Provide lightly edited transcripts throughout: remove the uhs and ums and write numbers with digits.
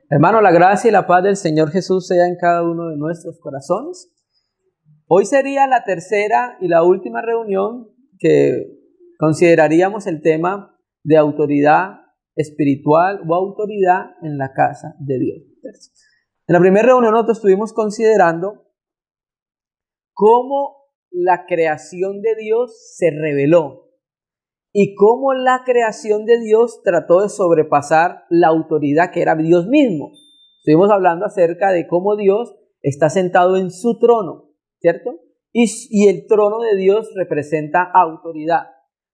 Hermano, la gracia y la paz del Señor Jesús sea en cada uno de nuestros corazones. Hoy sería la tercera y la última reunión que consideraríamos el tema de autoridad espiritual o autoridad en la casa de Dios. En la primera reunión nosotros estuvimos considerando cómo la creación de Dios se reveló y cómo la creación de Dios trató de sobrepasar la autoridad que era Dios mismo. Estuvimos hablando acerca de cómo Dios está sentado en su trono, ¿cierto? Y el trono de Dios representa autoridad.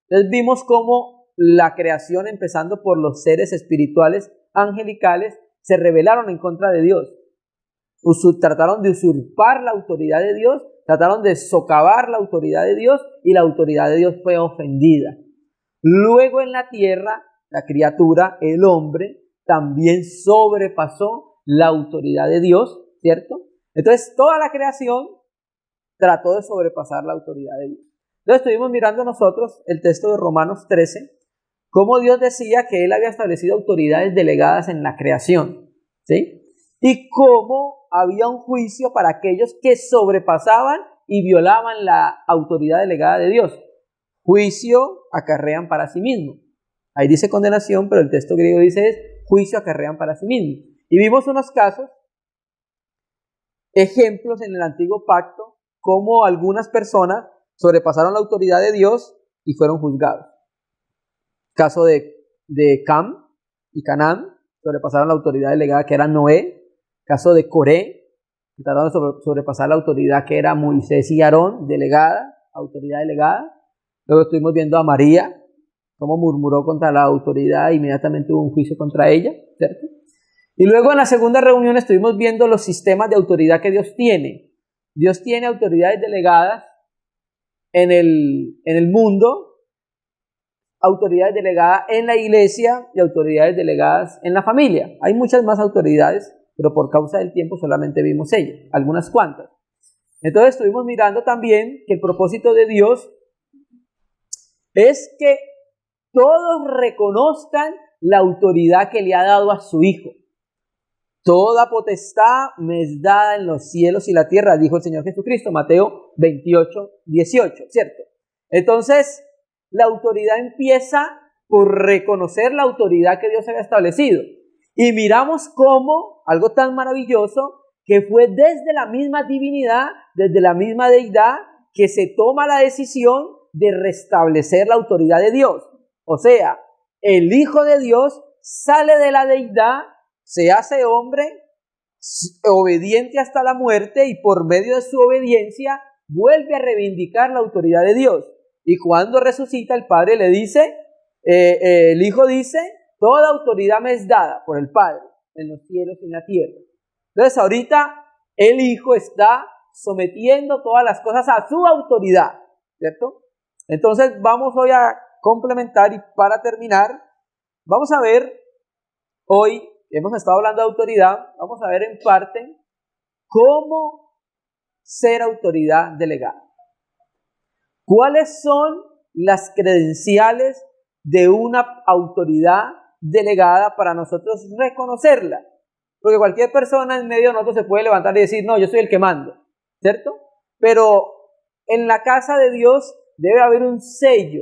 Entonces vimos cómo la creación, empezando por los seres espirituales angelicales, se rebelaron en contra de Dios. Trataron de usurpar la autoridad de Dios, trataron de socavar la autoridad de Dios y la autoridad de Dios fue ofendida. Luego en la tierra, la criatura, el hombre, también sobrepasó la autoridad de Dios, ¿cierto? Entonces toda la creación trató de sobrepasar la autoridad de Dios. Entonces estuvimos mirando nosotros el texto de Romanos 13, cómo Dios decía que Él había establecido autoridades delegadas en la creación, ¿sí? Y cómo había un juicio para aquellos que sobrepasaban y violaban la autoridad delegada de Dios. Juicio acarrean para sí mismo. Ahí dice condenación, pero el texto griego dice juicio acarrean para sí mismo. Y vimos unos casos, ejemplos en el antiguo pacto, cómo algunas personas sobrepasaron la autoridad de Dios y fueron juzgados. Caso de Cam y Canaán, sobrepasaron la autoridad delegada que era Noé. Caso de Coré, que trataron de sobrepasar la autoridad que era Moisés y Aarón, autoridad delegada. Luego estuvimos viendo a María, cómo murmuró contra la autoridad e inmediatamente hubo un juicio contra ella, ¿cierto? Y luego en la segunda reunión estuvimos viendo los sistemas de autoridad que Dios tiene. Dios tiene autoridades delegadas en el mundo, autoridades delegadas en la iglesia y autoridades delegadas en la familia. Hay muchas más autoridades, pero por causa del tiempo solamente vimos ellas, algunas cuantas. Entonces estuvimos mirando también que el propósito de Dios es que todos reconozcan la autoridad que le ha dado a su Hijo. Toda potestad me es dada en los cielos y la tierra, dijo el Señor Jesucristo, Mateo 28, 18, ¿cierto? Entonces, la autoridad empieza por reconocer la autoridad que Dios había establecido. Y miramos cómo, algo tan maravilloso, que fue desde la misma divinidad, desde la misma deidad, que se toma la decisión de restablecer la autoridad de Dios. O sea, el Hijo de Dios sale de la deidad, se hace hombre, obediente hasta la muerte, y por medio de su obediencia vuelve a reivindicar la autoridad de Dios. Y cuando resucita, el Padre le dice, el Hijo dice, toda autoridad me es dada por el Padre en los cielos y en la tierra. Entonces ahorita el Hijo está sometiendo todas las cosas a su autoridad, ¿cierto? Entonces vamos hoy a complementar y para terminar, vamos a ver hoy, hemos estado hablando de autoridad, vamos a ver en parte cómo ser autoridad delegada. ¿Cuáles son las credenciales de una autoridad delegada para nosotros reconocerla? Porque cualquier persona en medio de nosotros se puede levantar y decir, no, yo soy el que mando, ¿cierto? Pero en la casa de Dios debe haber un sello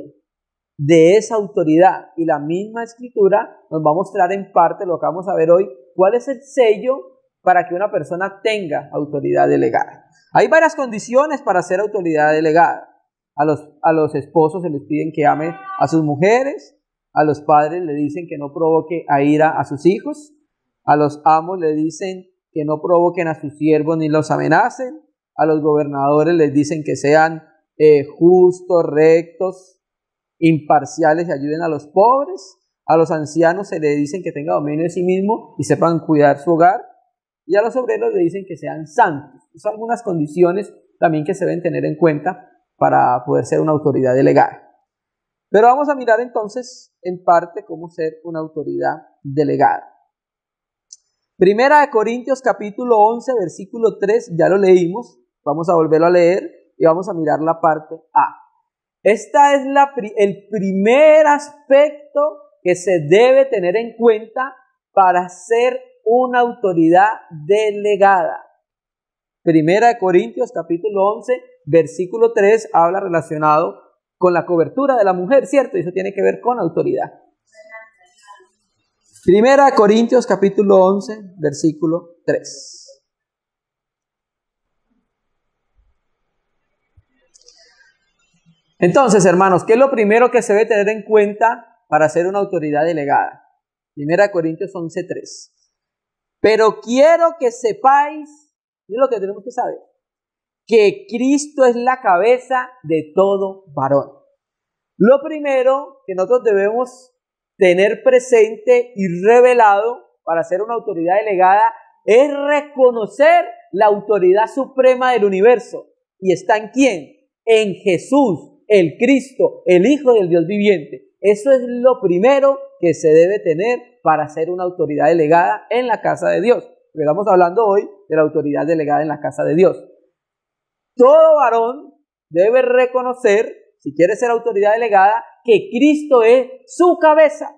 de esa autoridad, y la misma Escritura nos va a mostrar en parte lo que vamos a ver hoy, cuál es el sello para que una persona tenga autoridad delegada. Hay varias condiciones para ser autoridad delegada. A los esposos se les piden que amen a sus mujeres, a los padres le dicen que no provoque a ira a sus hijos, a los amos le dicen que no provoquen a sus siervos ni los amenacen, a los gobernadores les dicen que sean justos, rectos, imparciales y ayuden a los pobres, a los ancianos se les dicen que tengan dominio de sí mismo y sepan cuidar su hogar, y a los obreros le dicen que sean santos. Son algunas condiciones también que se deben tener en cuenta para poder ser una autoridad delegada. Pero vamos a mirar entonces en parte cómo ser una autoridad delegada. Primera de Corintios capítulo 11 versículo 3, ya lo leímos, vamos a volverlo a leer y vamos a mirar la parte A. Esta es el primer aspecto que se debe tener en cuenta para ser una autoridad delegada. Primera de Corintios capítulo 11, versículo 3 habla relacionado con la cobertura de la mujer, ¿cierto? Y eso tiene que ver con autoridad. Primera de Corintios capítulo 11, versículo 3. Entonces, hermanos, ¿qué es lo primero que se debe tener en cuenta para ser una autoridad delegada? Primera de Corintios 11, 3. Pero quiero que sepáis, y es lo que tenemos que saber, que Cristo es la cabeza de todo varón. Lo primero que nosotros debemos tener presente y revelado para ser una autoridad delegada es reconocer la autoridad suprema del universo. ¿Y está en quién? En Jesús, el Cristo, el Hijo del Dios viviente. Eso es lo primero que se debe tener para ser una autoridad delegada en la casa de Dios. Porque estamos hablando hoy de la autoridad delegada en la casa de Dios. Todo varón debe reconocer, si quiere ser autoridad delegada, que Cristo es su cabeza.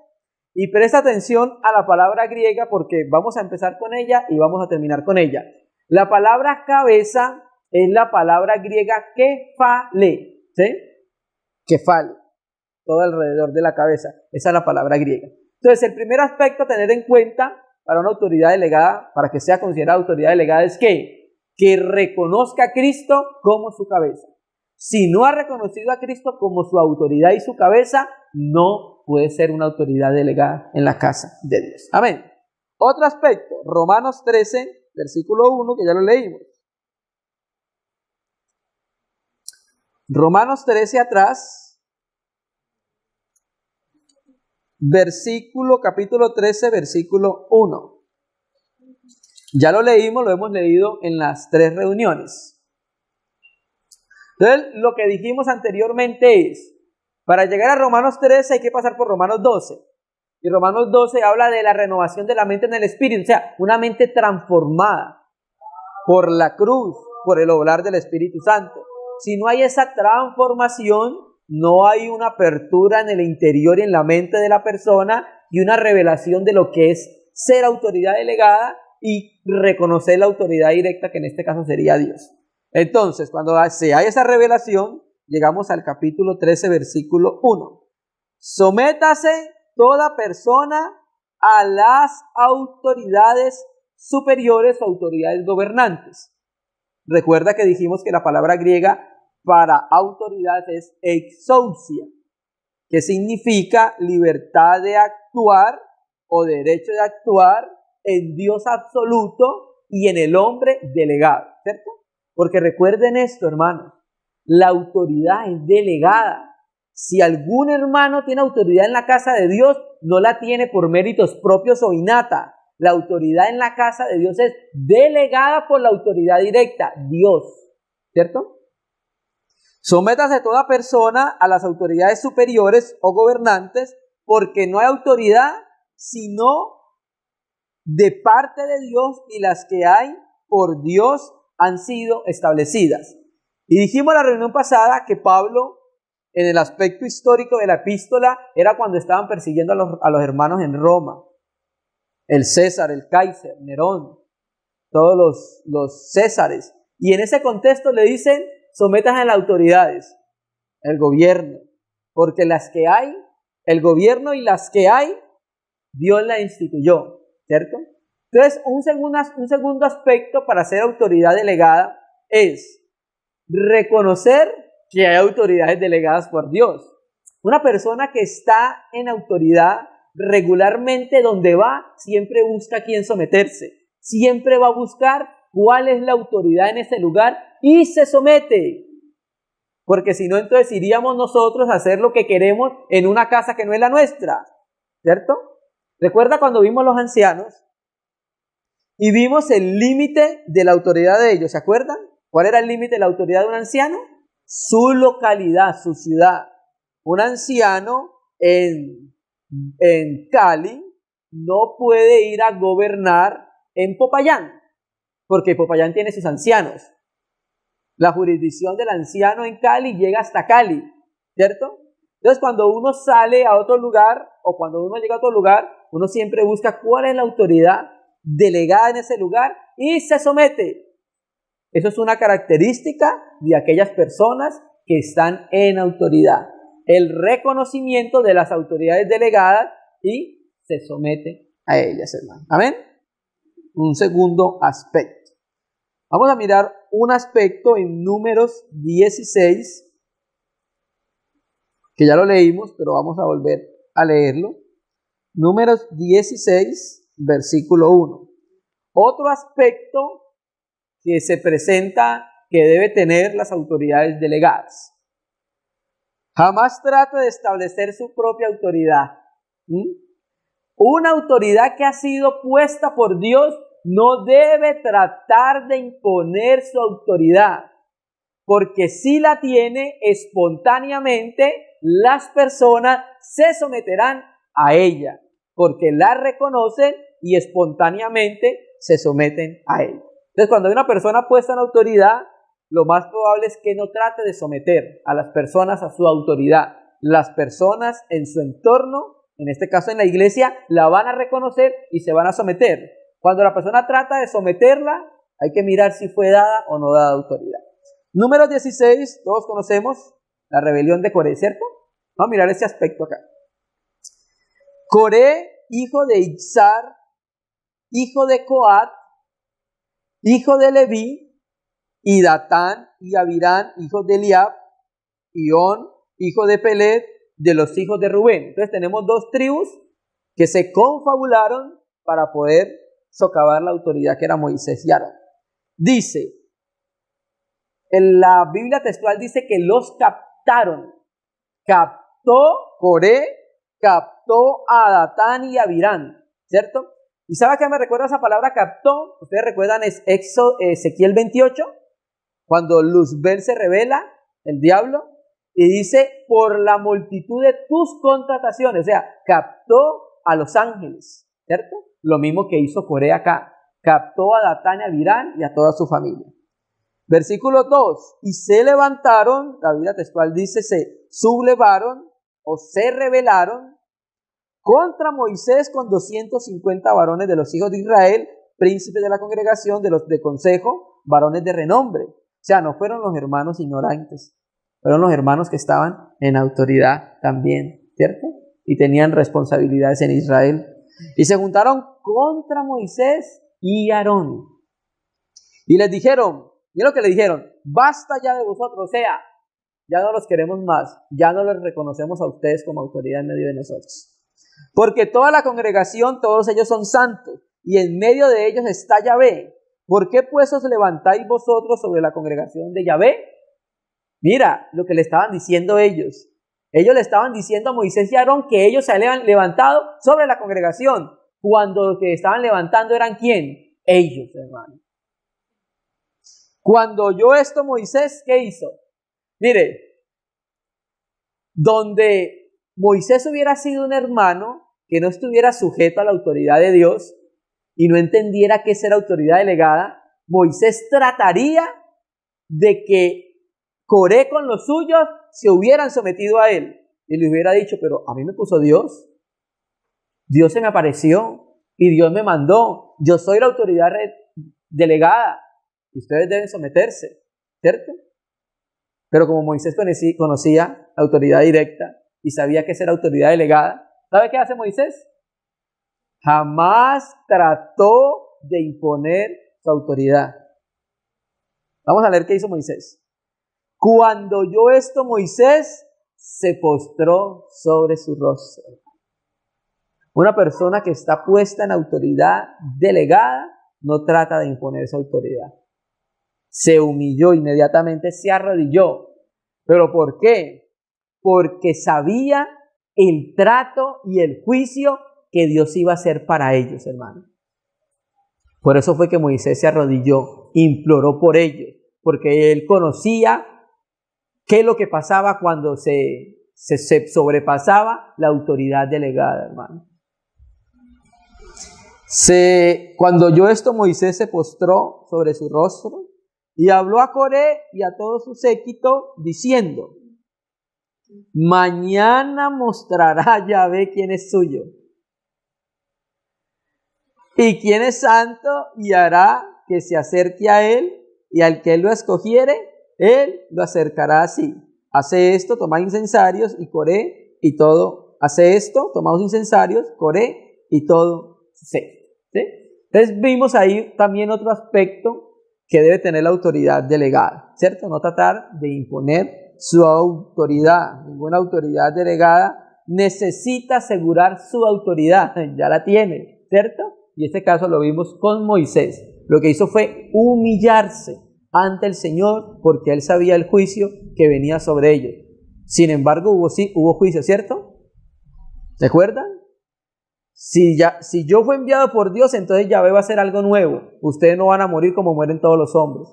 Y presta atención a la palabra griega porque vamos a empezar con ella y vamos a terminar con ella. La palabra cabeza es la palabra griega kefale, ¿sí? Kefale, todo alrededor de la cabeza. Esa es la palabra griega. Entonces, el primer aspecto a tener en cuenta para una autoridad delegada, para que sea considerada autoridad delegada, es que reconozca a Cristo como su cabeza. Si no ha reconocido a Cristo como su autoridad y su cabeza, no puede ser una autoridad delegada en la casa de Dios. Amén. Otro aspecto, Romanos 13, versículo 1, que ya lo leímos. Romanos 13 atrás, capítulo 13, versículo 1. Ya lo leímos, lo hemos leído en las 3 reuniones. Entonces, lo que dijimos anteriormente es, para llegar a Romanos 13 hay que pasar por Romanos 12. Y Romanos 12 habla de la renovación de la mente en el Espíritu, o sea, una mente transformada por la cruz, por el obrar del Espíritu Santo. Si no hay esa transformación, no hay una apertura en el interior y en la mente de la persona y una revelación de lo que es ser autoridad delegada y reconocer la autoridad directa, que en este caso sería Dios. Entonces, cuando se hay esa revelación, llegamos al capítulo 13, versículo 1. Sométase toda persona a las autoridades superiores o autoridades gobernantes. Recuerda que dijimos que la palabra griega para autoridad es exousia, que significa libertad de actuar o derecho de actuar en Dios absoluto y en el hombre delegado, ¿cierto? Porque recuerden esto, hermanos, la autoridad es delegada. Si algún hermano tiene autoridad en la casa de Dios, no la tiene por méritos propios o innata. La autoridad en la casa de Dios es delegada por la autoridad directa, Dios, ¿cierto? Sométase toda persona a las autoridades superiores o gobernantes, porque no hay autoridad sino de parte de Dios, y las que hay por Dios han sido establecidas. Y dijimos en la reunión pasada que Pablo, en el aspecto histórico de la epístola, era cuando estaban persiguiendo a los hermanos en Roma. El César, el Kaiser, Nerón, todos los Césares. Y en ese contexto le dicen, sométanse a las autoridades, el gobierno, porque las que hay, el gobierno y las que hay, Dios la instituyó, ¿cierto? Entonces, un segundo aspecto para ser autoridad delegada es reconocer que hay autoridades delegadas por Dios. Una persona que está en autoridad regularmente donde va, siempre busca a quién someterse. Siempre va a buscar cuál es la autoridad en ese lugar y se somete. Porque si no, entonces iríamos nosotros a hacer lo que queremos en una casa que no es la nuestra, ¿cierto? Recuerda cuando vimos los ancianos y vimos el límite de la autoridad de ellos, ¿se acuerdan? ¿Cuál era el límite de la autoridad de un anciano? Su localidad, su ciudad. Un anciano en Cali no puede ir a gobernar en Popayán, porque Popayán tiene sus ancianos. La jurisdicción del anciano en Cali llega hasta Cali, ¿cierto? Entonces, cuando uno sale a otro lugar o cuando uno llega a otro lugar, uno siempre busca cuál es la autoridad delegada en ese lugar y se somete. Eso es una característica de aquellas personas que están en autoridad. El reconocimiento de las autoridades delegadas y se somete a ellas, hermano. ¿Amén? Un segundo aspecto. Vamos a mirar un aspecto en Números 16, que ya lo leímos, pero vamos a volver a leerlo. Números 16, versículo 1. Otro aspecto que se presenta que debe tener las autoridades delegadas. Jamás trate de establecer su propia autoridad. Una autoridad que ha sido puesta por Dios no debe tratar de imponer su autoridad, porque si la tiene, espontáneamente las personas se someterán a ella, porque la reconocen y espontáneamente se someten a ella. Entonces, cuando hay una persona puesta en autoridad, lo más probable es que no trate de someter a las personas a su autoridad. Las personas en su entorno, en este caso en la iglesia, la van a reconocer y se van a someter. Cuando la persona trata de someterla, hay que mirar si fue dada o no dada autoridad. Número 16, todos conocemos la rebelión de Coré, ¿cierto? Vamos a mirar ese aspecto acá. Coré, hijo de Itzar, hijo de Coat, hijo de Leví, y Datán y Abirán, hijos de Eliab, y On, hijo de Pelet, de los hijos de Rubén. Entonces tenemos dos tribus que se confabularon para poder socavar la autoridad que era Moisés y Aarón. Dice, en la Biblia textual dice que los captaron. Captó Coré, captó a Datán y Abirán, ¿cierto? ¿Y sabe a qué me recuerda esa palabra captó? Ustedes recuerdan Ezequiel 28, cuando Luzbel se revela, el diablo, y dice, por la multitud de tus contrataciones, o sea, captó a los ángeles, ¿cierto? Lo mismo que hizo Coré acá, captó a Datán y a Abirán y a toda su familia. Versículo 2, y se levantaron, la Biblia textual dice, se sublevaron o se rebelaron contra Moisés con 250 varones de los hijos de Israel, príncipes de la congregación, de los de consejo, varones de renombre. O sea, no fueron los hermanos ignorantes, fueron los hermanos que estaban en autoridad también, ¿cierto? Y tenían responsabilidades en Israel. Y se juntaron contra Moisés y Aarón. Y les dijeron, ¿y lo que le dijeron? Basta ya de vosotros, o sea, ya no los queremos más, ya no les reconocemos a ustedes como autoridad en medio de nosotros. Porque toda la congregación, todos ellos son santos, y en medio de ellos está Yahvé. ¿Por qué pues os levantáis vosotros sobre la congregación de Yahvé? Mira lo que le estaban diciendo ellos. Ellos le estaban diciendo a Moisés y a Aarón que ellos se habían levantado sobre la congregación, cuando lo que estaban levantando eran ¿quién? Ellos, hermano. Cuando oyó esto Moisés, ¿qué hizo? Mire, donde Moisés hubiera sido un hermano que no estuviera sujeto a la autoridad de Dios y no entendiera qué es la autoridad delegada, Moisés trataría de que Coré con los suyos se hubieran sometido a él y le hubiera dicho, pero a mí me puso Dios, Dios se me apareció y Dios me mandó, yo soy la autoridad delegada y ustedes deben someterse, ¿cierto? Pero como Moisés conocía la autoridad directa y sabía que esa era autoridad delegada, ¿sabe qué hace Moisés? Jamás trató de imponer su autoridad. Vamos a leer qué hizo Moisés. Cuando oyó esto, Moisés se postró sobre su rostro. Una persona que está puesta en autoridad delegada no trata de imponer su autoridad. Se humilló inmediatamente, se arrodilló. ¿Pero por qué? Porque sabía el trato y el juicio que Dios iba a hacer para ellos, hermano. Por eso fue que Moisés se arrodilló, imploró por ellos, porque él conocía qué es lo que pasaba cuando se sobrepasaba la autoridad delegada, hermano. Cuando oyó esto, Moisés se postró sobre su rostro y habló a Coré y a todo su séquito diciendo, mañana mostrará Yahvé quién es suyo. ¿Y quién es santo y hará que se acerque a él? Y al que él lo escogiere, él lo acercará así. Hace esto, toma incensarios y coré y todo. Hace esto, tomaos incensarios, coré y todo sé. ¿Sí? Entonces vimos ahí también otro aspecto que debe tener la autoridad delegada, ¿cierto? No tratar de imponer su autoridad. Ninguna autoridad delegada necesita asegurar su autoridad, ya la tiene, ¿cierto? Y este caso lo vimos con Moisés. Lo que hizo fue humillarse ante el Señor porque él sabía el juicio que venía sobre ellos. Sin embargo, hubo juicio, ¿cierto? ¿Se acuerdan? Si yo fui enviado por Dios, entonces Yahvé va a hacer algo nuevo. Ustedes no van a morir como mueren todos los hombres.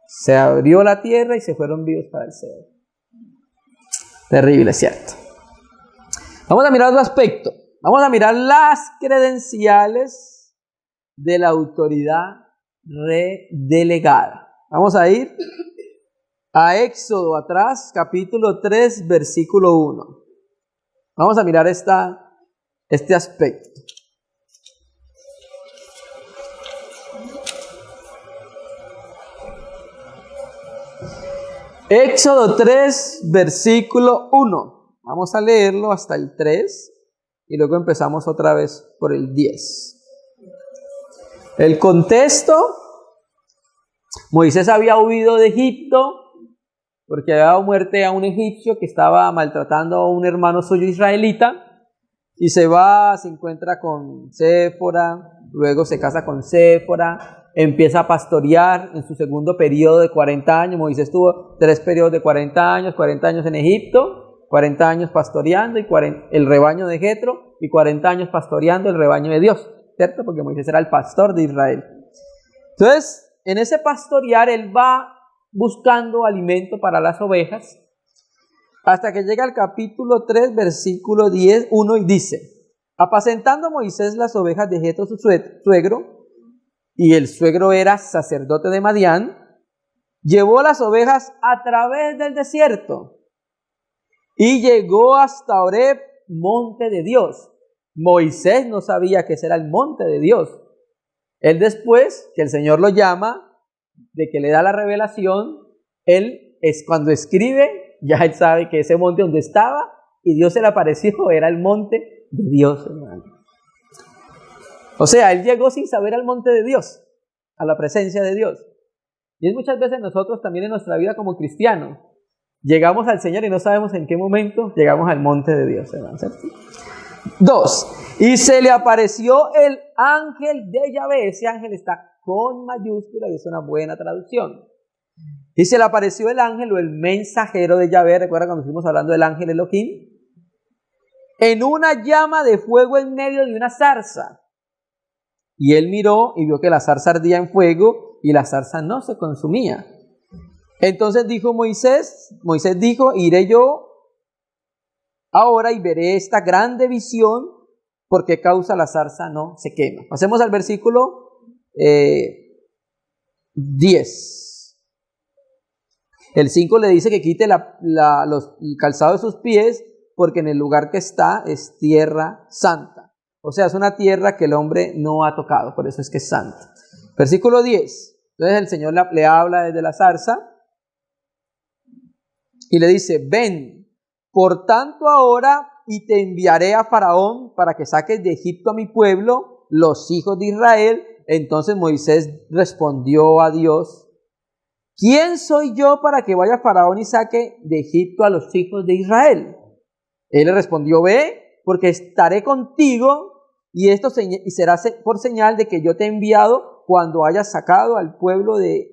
Se abrió la tierra y se fueron vivos para el cielo. Terrible, ¿cierto? Vamos a mirar otro aspecto. Vamos a mirar las credenciales de la autoridad delegada. Vamos a ir a Éxodo atrás, capítulo 3, versículo 1. Vamos a mirar este aspecto. Éxodo 3, versículo 1. Vamos a leerlo hasta el 3 y luego empezamos otra vez por el 10. El contexto: Moisés había huido de Egipto porque había dado muerte a un egipcio que estaba maltratando a un hermano suyo israelita, y se encuentra con Séfora, luego se casa con Séfora, empieza a pastorear en su segundo periodo de 40 años. Moisés tuvo 3 periodos de 40 años en Egipto, 40 años pastoreando el rebaño de Jetro y 40 años pastoreando el rebaño de Dios, ¿cierto? Porque Moisés era el pastor de Israel. Entonces, en ese pastorear, él va buscando alimento para las ovejas, hasta que llega al capítulo 3, versículo 1, y dice: apacentando Moisés las ovejas de Jetro su suegro, y el suegro era sacerdote de Madián, llevó las ovejas a través del desierto, y llegó hasta Horeb, monte de Dios. Moisés no sabía que ese era el monte de Dios. Él, después que el Señor lo llama, de que le da la revelación, él es cuando escribe, ya él sabe que ese monte donde estaba y Dios se le apareció era el monte de Dios, hermano. O sea, él llegó sin saber al monte de Dios, a la presencia de Dios. Y es muchas veces nosotros también en nuestra vida como cristianos, llegamos al Señor y no sabemos en qué momento llegamos al monte de Dios, hermano, ¿cierto? 2. Y se le apareció el ángel de Yahvé. Ese ángel está con mayúscula y es una buena traducción. Y se le apareció el ángel o el mensajero de Yahvé. Recuerda cuando estuvimos hablando del ángel Elohim, en una llama de fuego en medio de una zarza. Y él miró y vio que la zarza ardía en fuego y la zarza no se consumía. Entonces dijo Moisés dijo: iré yo ahora y veré esta grande visión, por qué causa la zarza no se quema. Pasemos al versículo 10. El 5 le dice que quite los calzados de sus pies, porque en el lugar que está es tierra santa. O sea, es una tierra que el hombre no ha tocado, por eso es que es santa. Versículo 10. Entonces el Señor le habla desde la zarza y le dice: ven, por tanto ahora, y te enviaré a Faraón para que saques de Egipto a mi pueblo, los hijos de Israel. Entonces Moisés respondió a Dios: ¿quién soy yo para que vaya Faraón y saque de Egipto a los hijos de Israel? Él le respondió: ve, porque estaré contigo, y esto será por señal de que yo te he enviado. Cuando hayas sacado al pueblo de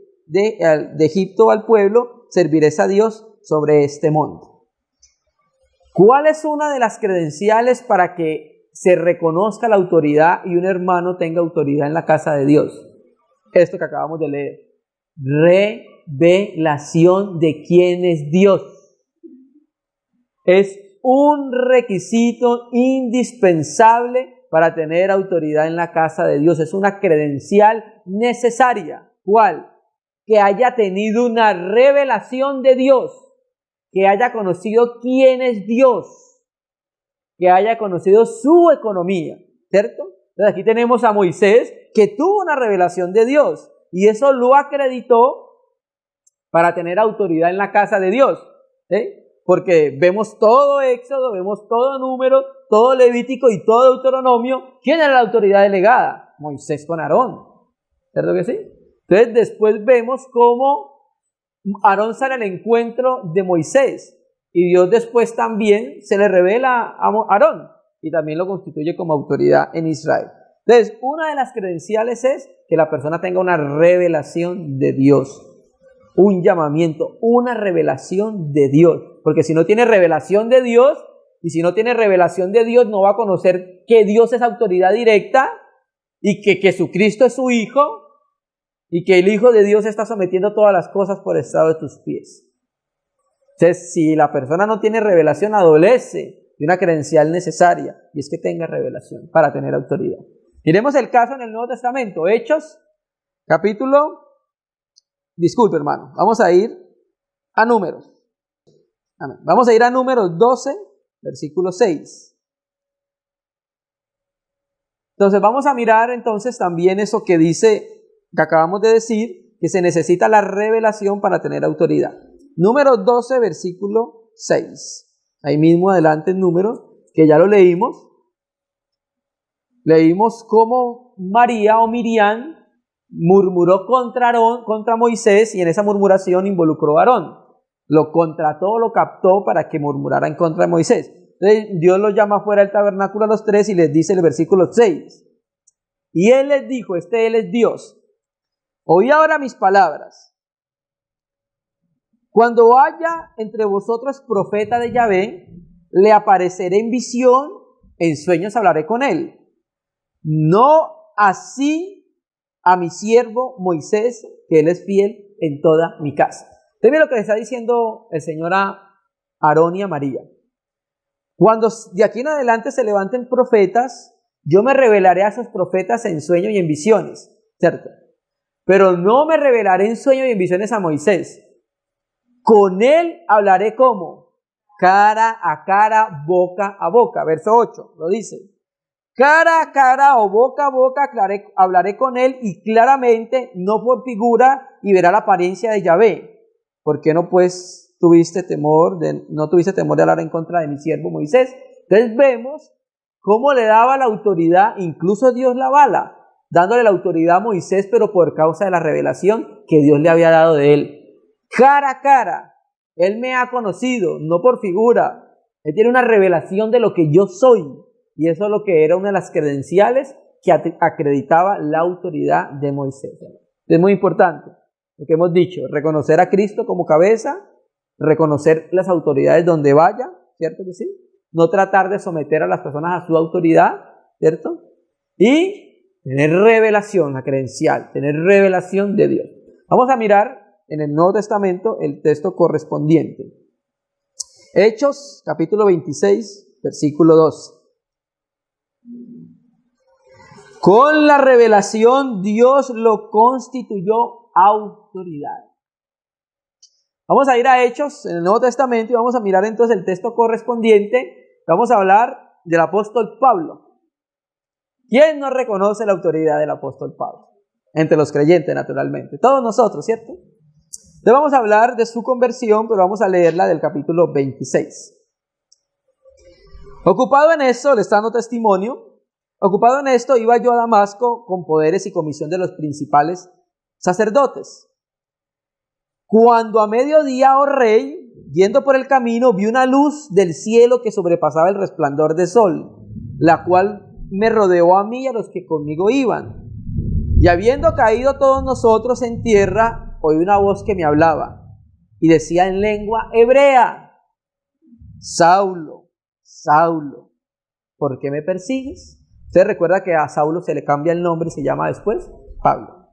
Egipto al pueblo, servirás a Dios sobre este monte. ¿Cuál es una de las credenciales para que se reconozca la autoridad y un hermano tenga autoridad en la casa de Dios? Esto que acabamos de leer: revelación de quién es Dios. Es un requisito indispensable para tener autoridad en la casa de Dios. Es una credencial necesaria. ¿Cuál? Que haya tenido una revelación de Dios, que haya conocido quién es Dios, que haya conocido su economía, ¿cierto? Entonces aquí tenemos a Moisés que tuvo una revelación de Dios y eso lo acreditó para tener autoridad en la casa de Dios. Porque vemos todo Éxodo, vemos todo Número, todo Levítico y todo Deuteronomio. ¿Quién era la autoridad delegada? Moisés con Aarón. ¿Cierto que sí? Entonces después vemos cómo Aarón sale al encuentro de Moisés y Dios después también se le revela a Aarón y también lo constituye como autoridad en Israel. Entonces, una de las credenciales es que la persona tenga una revelación de Dios, un llamamiento, una revelación de Dios, porque si no tiene revelación de Dios, y si no tiene revelación de Dios, no va a conocer que Dios es autoridad directa y que Jesucristo es su Hijo y que el Hijo de Dios está sometiendo todas las cosas por estado de tus pies. Entonces, si la persona no tiene revelación, adolece de una credencial necesaria, y es que tenga revelación para tener autoridad. Miremos el caso en el Nuevo Testamento, Hechos, vamos a ir a Números. Amén. Vamos a ir a Números 12, versículo 6. Entonces vamos a mirar entonces también eso que dice, que acabamos de decir, que se necesita la revelación para tener autoridad. Números 12, versículo 6. Ahí mismo adelante en Números, que ya lo leímos. Leímos cómo María o Miriam murmuró contra Aarón, contra Moisés, y en esa murmuración involucró a Aarón. Lo contrató, lo captó para que murmurara en contra de Moisés. Entonces, Dios los llama fuera del tabernáculo a los tres y les dice el versículo 6. Y él les dijo, él es Dios, oí ahora mis palabras. Cuando haya entre vosotros profeta de Yahvé, le apareceré en visión, en sueños hablaré con él. No así a mi siervo Moisés, que él es fiel en toda mi casa. Entonces, mira lo que le está diciendo el Señor a Aarón y a María. Cuando de aquí en adelante se levanten profetas, yo me revelaré a esos profetas en sueños y en visiones, ¿cierto? Pero no me revelaré en sueños y en visiones a Moisés. Con él hablaré como cara a cara, boca a boca. Verso 8 lo dice. Cara a cara o boca a boca hablaré con él y claramente, no por figura, y verá la apariencia de Yahvé. ¿Por qué no pues tuviste temor de hablar en contra de mi siervo Moisés? Entonces vemos cómo le daba la autoridad, incluso Dios la avala, dándole la autoridad a Moisés, pero por causa de la revelación que Dios le había dado de él. Cara a cara, él me ha conocido, no por figura. Él tiene una revelación de lo que yo soy. Y eso es lo que era una de las credenciales que acreditaba la autoridad de Moisés. Es muy importante lo que hemos dicho, reconocer a Cristo como cabeza, reconocer las autoridades donde vaya, ¿cierto que sí? No tratar de someter a las personas a su autoridad, ¿cierto? Y tener revelación, la credencial, tener revelación de Dios. Vamos a mirar en el Nuevo Testamento el texto correspondiente. Hechos, capítulo 26, versículo 12. Con la revelación Dios lo constituyó autoridad. Vamos a ir a Hechos en el Nuevo Testamento y vamos a mirar entonces el texto correspondiente. Vamos a hablar del apóstol Pablo. ¿Quién no reconoce la autoridad del apóstol Pablo? Entre los creyentes, naturalmente. Todos nosotros, ¿cierto? Entonces vamos a hablar de su conversión, pero vamos a leerla del capítulo 26. Ocupado en esto, le está dando testimonio. Ocupado en esto, iba yo a Damasco con poderes y comisión de los principales sacerdotes. Cuando a mediodía, oh rey, yendo por el camino, vi una luz del cielo que sobrepasaba el resplandor del sol, la cual me rodeó a mí y a los que conmigo iban. Y habiendo caído todos nosotros en tierra, oí una voz que me hablaba y decía en lengua hebrea: Saulo, Saulo, ¿por qué me persigues? Usted recuerda que a Saulo se le cambia el nombre y se llama después Pablo.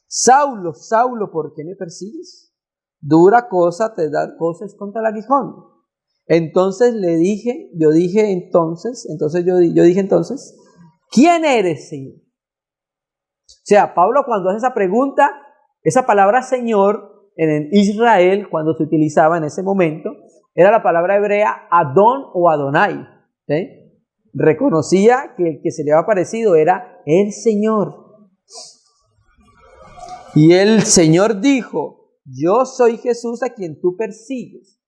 Saulo, Saulo, ¿por qué me persigues? Dura cosa te dar cosas contra el aguijón. Entonces yo dije entonces, ¿quién eres, Señor? O sea, Pablo cuando hace esa pregunta, esa palabra Señor en Israel, cuando se utilizaba en ese momento, era la palabra hebrea Adón o Adonai, ¿sí? reconocía que el que se le había aparecido era el Señor. Y el Señor dijo: yo soy Jesús a quien tú persigues.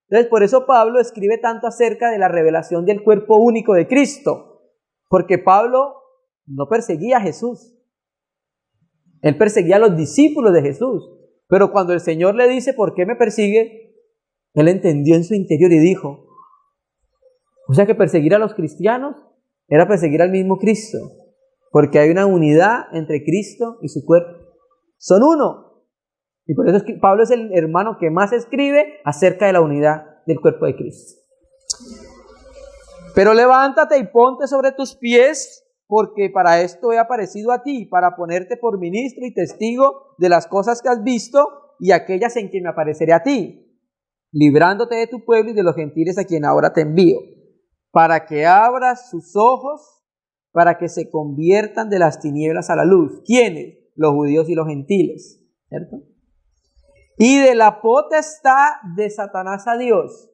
Entonces, por eso Pablo escribe tanto acerca de la revelación del cuerpo único de Cristo, porque Pablo no perseguía a Jesús. Él perseguía a los discípulos de Jesús. Pero cuando el Señor le dice: ¿por qué me persigue?, él entendió en su interior y dijo: o sea que perseguir a los cristianos era perseguir al mismo Cristo, porque hay una unidad entre Cristo y su cuerpo. Son uno. Y por eso es que Pablo es el hermano que más escribe acerca de la unidad del cuerpo de Cristo. Pero levántate y ponte sobre tus pies, porque para esto he aparecido a ti, para ponerte por ministro y testigo de las cosas que has visto y aquellas en que me apareceré a ti, librándote de tu pueblo y de los gentiles a quien ahora te envío, para que abras sus ojos, para que se conviertan de las tinieblas a la luz. ¿Quiénes? Los judíos y los gentiles, ¿cierto? Y de la potestad de Satanás a Dios.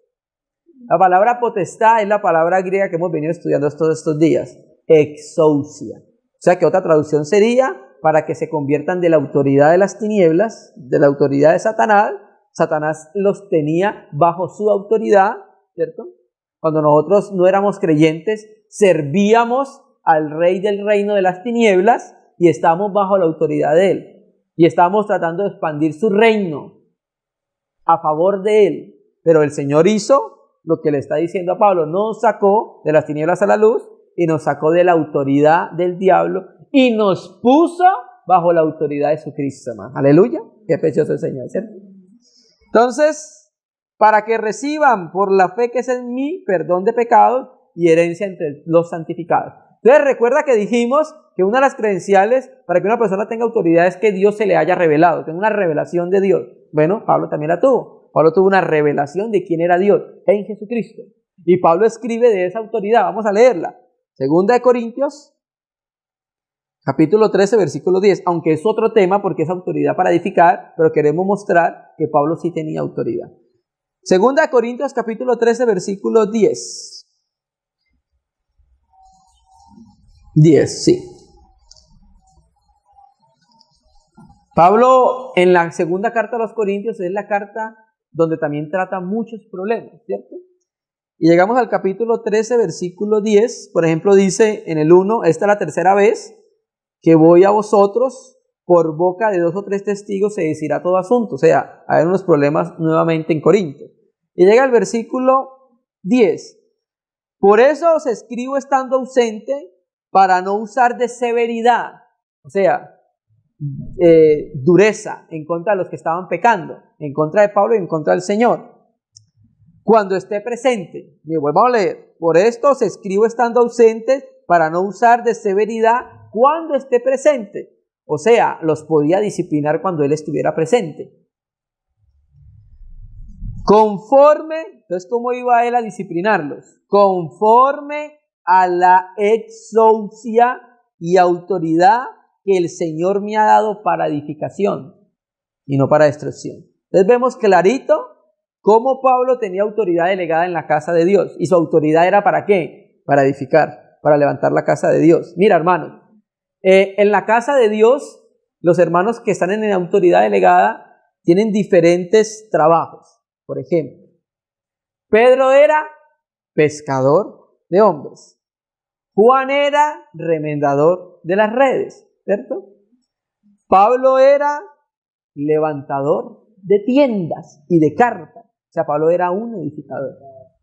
La palabra potestad es la palabra griega que hemos venido estudiando todos estos días, exousia. O sea que otra traducción sería: para que se conviertan de la autoridad de las tinieblas, de la autoridad de Satanás. Satanás los tenía bajo su autoridad, ¿cierto? Cuando nosotros no éramos creyentes, servíamos al rey del reino de las tinieblas y estábamos bajo la autoridad de él. Y estábamos tratando de expandir su reino a favor de él. Pero el Señor hizo lo que le está diciendo a Pablo: nos sacó de las tinieblas a la luz y nos sacó de la autoridad del diablo y nos puso bajo la autoridad de su Cristo, hermano. Aleluya. Qué precioso el Señor, ¿cierto? Entonces, para que reciban por la fe que es en mí perdón de pecados y herencia entre los santificados. Entonces, recuerda que dijimos que una de las credenciales para que una persona tenga autoridad es que Dios se le haya revelado, tenga una revelación de Dios. Bueno, Pablo también la tuvo. Pablo tuvo una revelación de quién era Dios en Jesucristo. Y Pablo escribe de esa autoridad. Vamos a leerla. Segunda de Corintios, capítulo 13, versículo 10. Aunque es otro tema porque es autoridad para edificar, pero queremos mostrar que Pablo sí tenía autoridad. Segunda de Corintios, capítulo 13, versículo 10. 10, sí. Pablo, en la segunda carta a los Corintios, es la carta donde también trata muchos problemas, ¿cierto? Y llegamos al capítulo 13, versículo 10. Por ejemplo, dice en el 1: esta es la tercera vez que voy a vosotros, por boca de 2 o 3 testigos se decidirá todo asunto. O sea, hay unos problemas nuevamente en Corinto. Y llega el versículo 10. Por eso os escribo estando ausente, para no usar de severidad, o sea, dureza en contra de los que estaban pecando, en contra de Pablo y en contra del Señor, cuando esté presente. Y vuelvo a leer: por esto os escribo estando ausente, para no usar de severidad cuando esté presente. O sea, los podía disciplinar cuando él estuviera presente. Conforme, entonces, ¿cómo iba él a disciplinarlos? Conforme a la exousia y autoridad que el Señor me ha dado para edificación y no para destrucción. Entonces vemos clarito cómo Pablo tenía autoridad delegada en la casa de Dios. ¿Y su autoridad era para qué? Para edificar, para levantar la casa de Dios. Mira, hermanos, en la casa de Dios, los hermanos que están en autoridad delegada tienen diferentes trabajos. Por ejemplo, Pedro era pescador de hombres. Juan era remendador de las redes, ¿cierto? Pablo era levantador de tiendas y de carpas. O sea, Pablo era un edificador.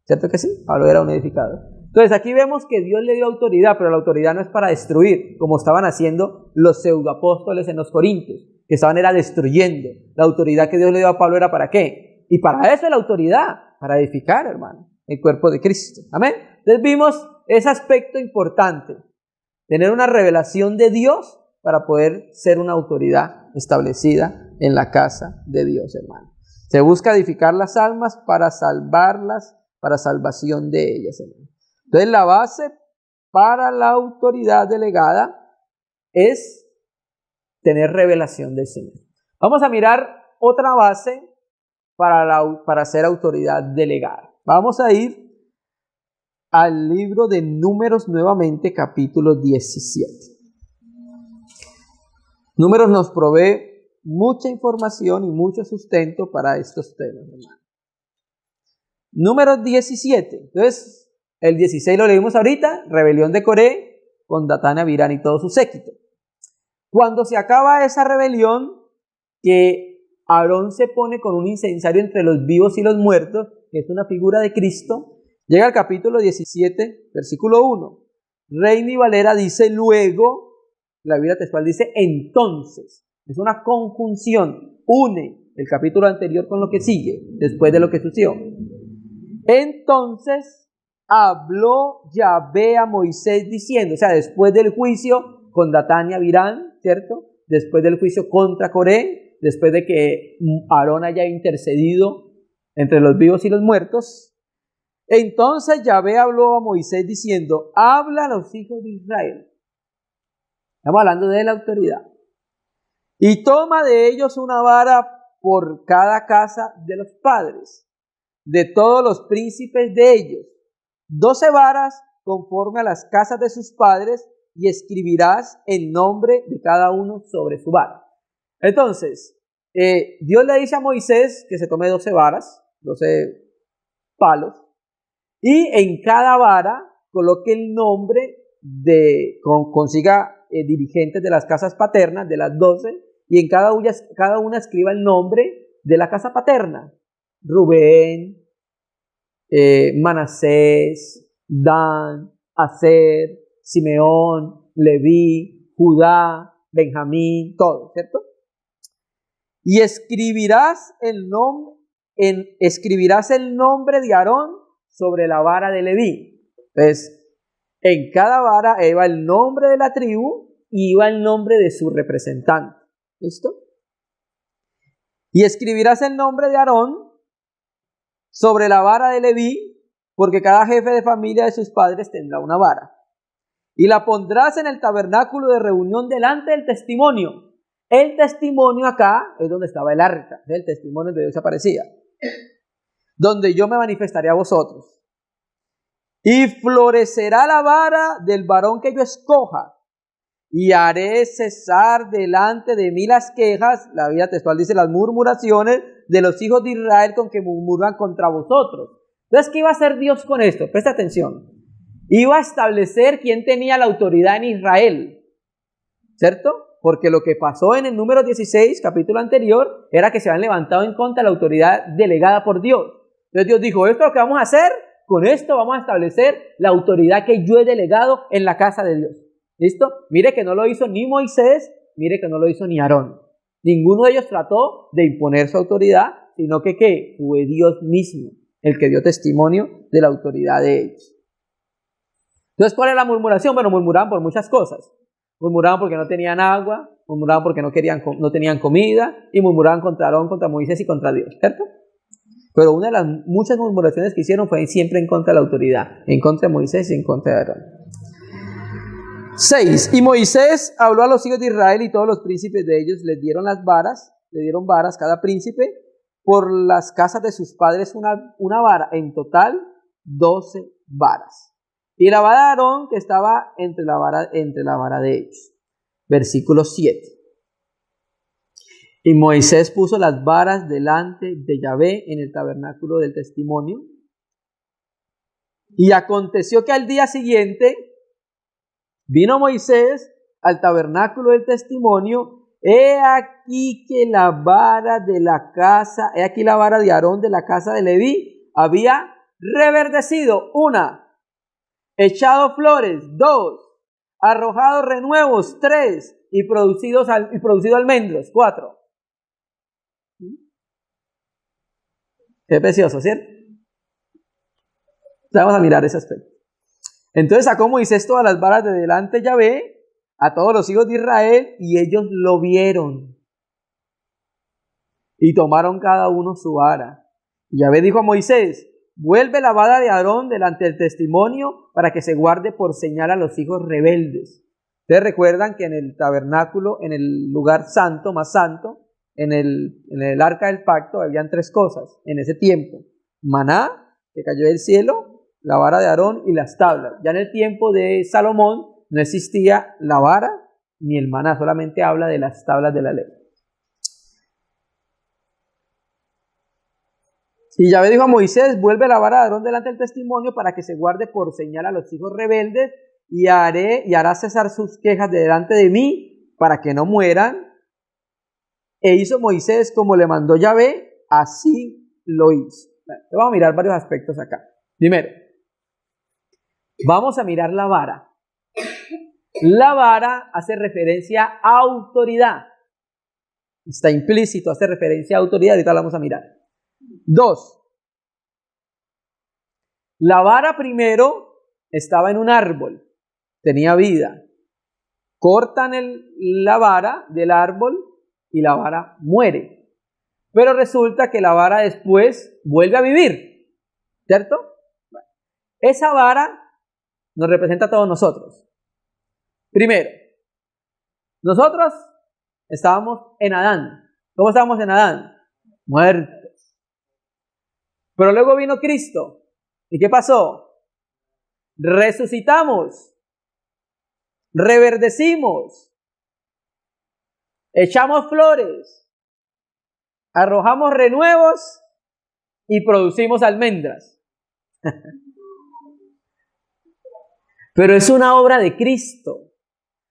¿Cierto que sí? Pablo era un edificador. Entonces aquí vemos que Dios le dio autoridad, pero la autoridad no es para destruir, como estaban haciendo los pseudoapóstoles en los Corintios, que estaban era destruyendo. La autoridad que Dios le dio a Pablo era ¿para qué? Y para eso es la autoridad, para edificar, hermano, el cuerpo de Cristo. Amén. Entonces vimos ese aspecto importante, tener una revelación de Dios para poder ser una autoridad establecida en la casa de Dios, hermano. Se busca edificar las almas para salvarlas, para salvación de ellas, hermano. Entonces la base para la autoridad delegada es tener revelación del Señor. Vamos a mirar otra base para ser autoridad delegada. Vamos a ir al libro de Números nuevamente, capítulo 17. Números nos provee mucha información y mucho sustento para estos temas, hermano. Números 17. Entonces, el 16 lo leímos ahorita, rebelión de Coré con Datán, Abirán y todo su séquito. Cuando se acaba esa rebelión, que Aarón se pone con un incensario entre los vivos y los muertos, que es una figura de Cristo, llega al capítulo 17, versículo 1. Reina Valera dice luego, la Biblia textual dice entonces. Es una conjunción, une el capítulo anterior con lo que sigue, después de lo que sucedió. Entonces habló Yahvé a Moisés diciendo, o sea, después del juicio con Datán y Abirán, ¿cierto? Después del juicio contra Coré, después de que Aarón haya intercedido entre los vivos y los muertos, entonces Yahvé habló a Moisés diciendo, habla a los hijos de Israel. Estamos hablando de la autoridad. Y toma de ellos una vara por cada casa de los padres, de todos los príncipes de ellos, 12 varas conforme a las casas de sus padres, y escribirás el nombre de cada uno sobre su vara. Entonces, Dios le dice a Moisés que se tome 12 varas, 12 palos, y en cada vara coloque el nombre consiga dirigentes de las casas paternas, de las 12, y en cada una escriba el nombre de la casa paterna. Rubén, Manasés, Dan, Aser, Simeón, Leví, Judá, Benjamín, todo, ¿cierto? Y escribirás el nombre de Aarón sobre la vara de Leví. Entonces, en cada vara iba el nombre de la tribu y iba el nombre de su representante. ¿Listo? Y escribirás el nombre de Aarón sobre la vara de Leví, porque cada jefe de familia de sus padres tendrá una vara. Y la pondrás en el tabernáculo de reunión delante del testimonio. El testimonio acá es donde estaba el arca, el testimonio de Dios aparecía. Donde yo me manifestaré a vosotros. Y florecerá la vara del varón que yo escoja. Y haré cesar delante de mí las quejas, la Biblia textual dice las murmuraciones de los hijos de Israel con que murmuran contra vosotros. Entonces, ¿qué iba a hacer Dios con esto? Presta atención. Iba a establecer quién tenía la autoridad en Israel, ¿cierto? Porque lo que pasó en el número 16, capítulo anterior, era que se habían levantado en contra de la autoridad delegada por Dios. Entonces Dios dijo, esto es lo que vamos a hacer, con esto vamos a establecer la autoridad que yo he delegado en la casa de Dios. ¿Listo? Mire que no lo hizo ni Moisés, mire que no lo hizo ni Aarón. Ninguno de ellos trató de imponer su autoridad, sino que ¿qué? Fue Dios mismo el que dio testimonio de la autoridad de ellos. Entonces, ¿cuál es la murmuración? Bueno, murmuraban por muchas cosas. Murmuraban porque no tenían agua, murmuraban porque no tenían comida, y murmuraban contra Aarón, contra Moisés y contra Dios, ¿cierto? Pero una de las muchas murmuraciones que hicieron fue siempre en contra de la autoridad, en contra de Moisés y en contra de Aarón. 6. Y Moisés habló a los hijos de Israel y todos los príncipes de ellos les dieron varas cada príncipe por las casas de sus padres una vara, en total 12 varas. Y la vara de Aarón que estaba entre la vara de ellos. Versículo 7. Y Moisés puso las varas delante de Yahvé en el tabernáculo del testimonio. Y aconteció que al día siguiente vino Moisés al tabernáculo del testimonio. He aquí la vara de Aarón de la casa de Leví había reverdecido, 1, echado flores, 2, arrojado renuevos, 3, y producido almendros, 4. Qué precioso, ¿cierto? Vamos a mirar ese aspecto. Entonces sacó Moisés todas las varas de delante de Yahvé a todos los hijos de Israel, y ellos lo vieron y tomaron cada uno su vara. Y Yahvé dijo a Moisés: vuelve la vara de Aarón delante del testimonio para que se guarde por señal a los hijos rebeldes. Ustedes recuerdan que en el tabernáculo, en el lugar santo, más santo, en el arca del pacto, habían 3 cosas en ese tiempo: maná, que cayó del cielo; la vara de Aarón y las tablas. Ya en el tiempo de Salomón no existía la vara ni el maná, solamente habla de las tablas de la ley. Y Yahvé dijo a Moisés, vuelve la vara de Aarón delante del testimonio para que se guarde por señal a los hijos rebeldes y hará cesar sus quejas de delante de mí para que no mueran. E hizo Moisés como le mandó Yahvé, así lo hizo. Vamos a mirar varios aspectos acá. Primero, vamos a mirar la vara. La vara hace referencia a autoridad. Está implícito, hace referencia a autoridad. Ahorita la vamos a mirar. 2. La vara primero estaba en un árbol, tenía vida. Cortan la vara del árbol y la vara muere. Pero resulta que la vara después vuelve a vivir, ¿cierto? Bueno, esa vara nos representa a todos nosotros. Primero, nosotros estábamos en Adán. ¿Cómo estábamos en Adán? Muertos. Pero luego vino Cristo. ¿Y qué pasó? Resucitamos. Reverdecimos. Echamos flores. Arrojamos renuevos y producimos almendras. Pero es una obra de Cristo.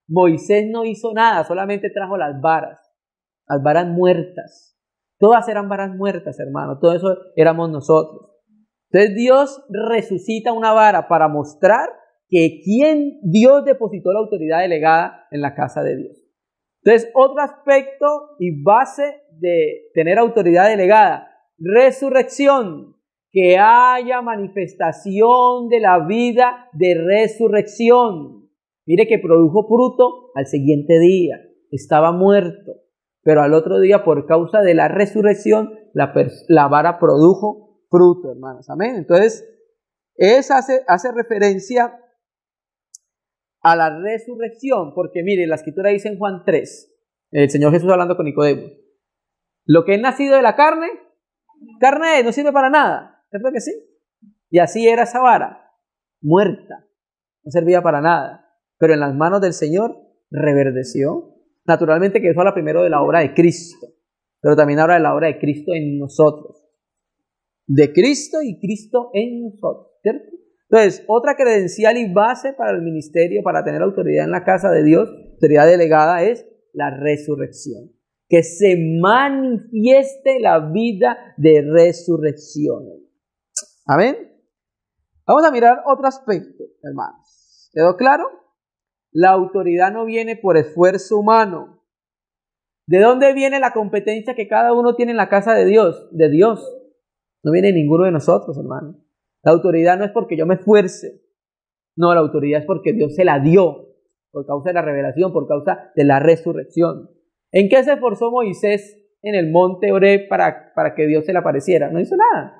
Moisés no hizo nada, solamente trajo las varas muertas. Todas eran varas muertas, hermano. Todo eso éramos nosotros. Entonces Dios resucita una vara para mostrar que Dios depositó la autoridad delegada en la casa de Dios. Entonces, otro aspecto y base de tener autoridad delegada, resurrección, que haya manifestación de la vida de resurrección. Mire que produjo fruto al siguiente día, estaba muerto, pero al otro día por causa de la resurrección la vara produjo fruto, hermanos, amén. Entonces, hace referencia a la resurrección, porque mire, la escritura dice en Juan 3, el Señor Jesús hablando con Nicodemo, lo que es nacido de la carne no sirve para nada, ¿cierto que sí? Y así era esa vara, muerta, no servía para nada, pero en las manos del Señor reverdeció. Naturalmente que eso habla primero de la obra de Cristo, pero también habla de la obra de Cristo en nosotros, de Cristo y Cristo en nosotros, ¿cierto? Entonces, otra credencial y base para el ministerio, para tener autoridad en la casa de Dios, autoridad delegada, es la resurrección. Que se manifieste la vida de resurrección. ¿Amén? Vamos a mirar otro aspecto, hermanos. ¿Quedó claro? La autoridad no viene por esfuerzo humano. ¿De dónde viene la competencia que cada uno tiene en la casa de Dios? De Dios. No viene ninguno de nosotros, hermano. La autoridad no es porque yo me esfuerce. No, la autoridad es porque Dios se la dio por causa de la revelación, por causa de la resurrección. ¿En qué se esforzó Moisés en el monte Oreb para que Dios se le apareciera? No hizo nada,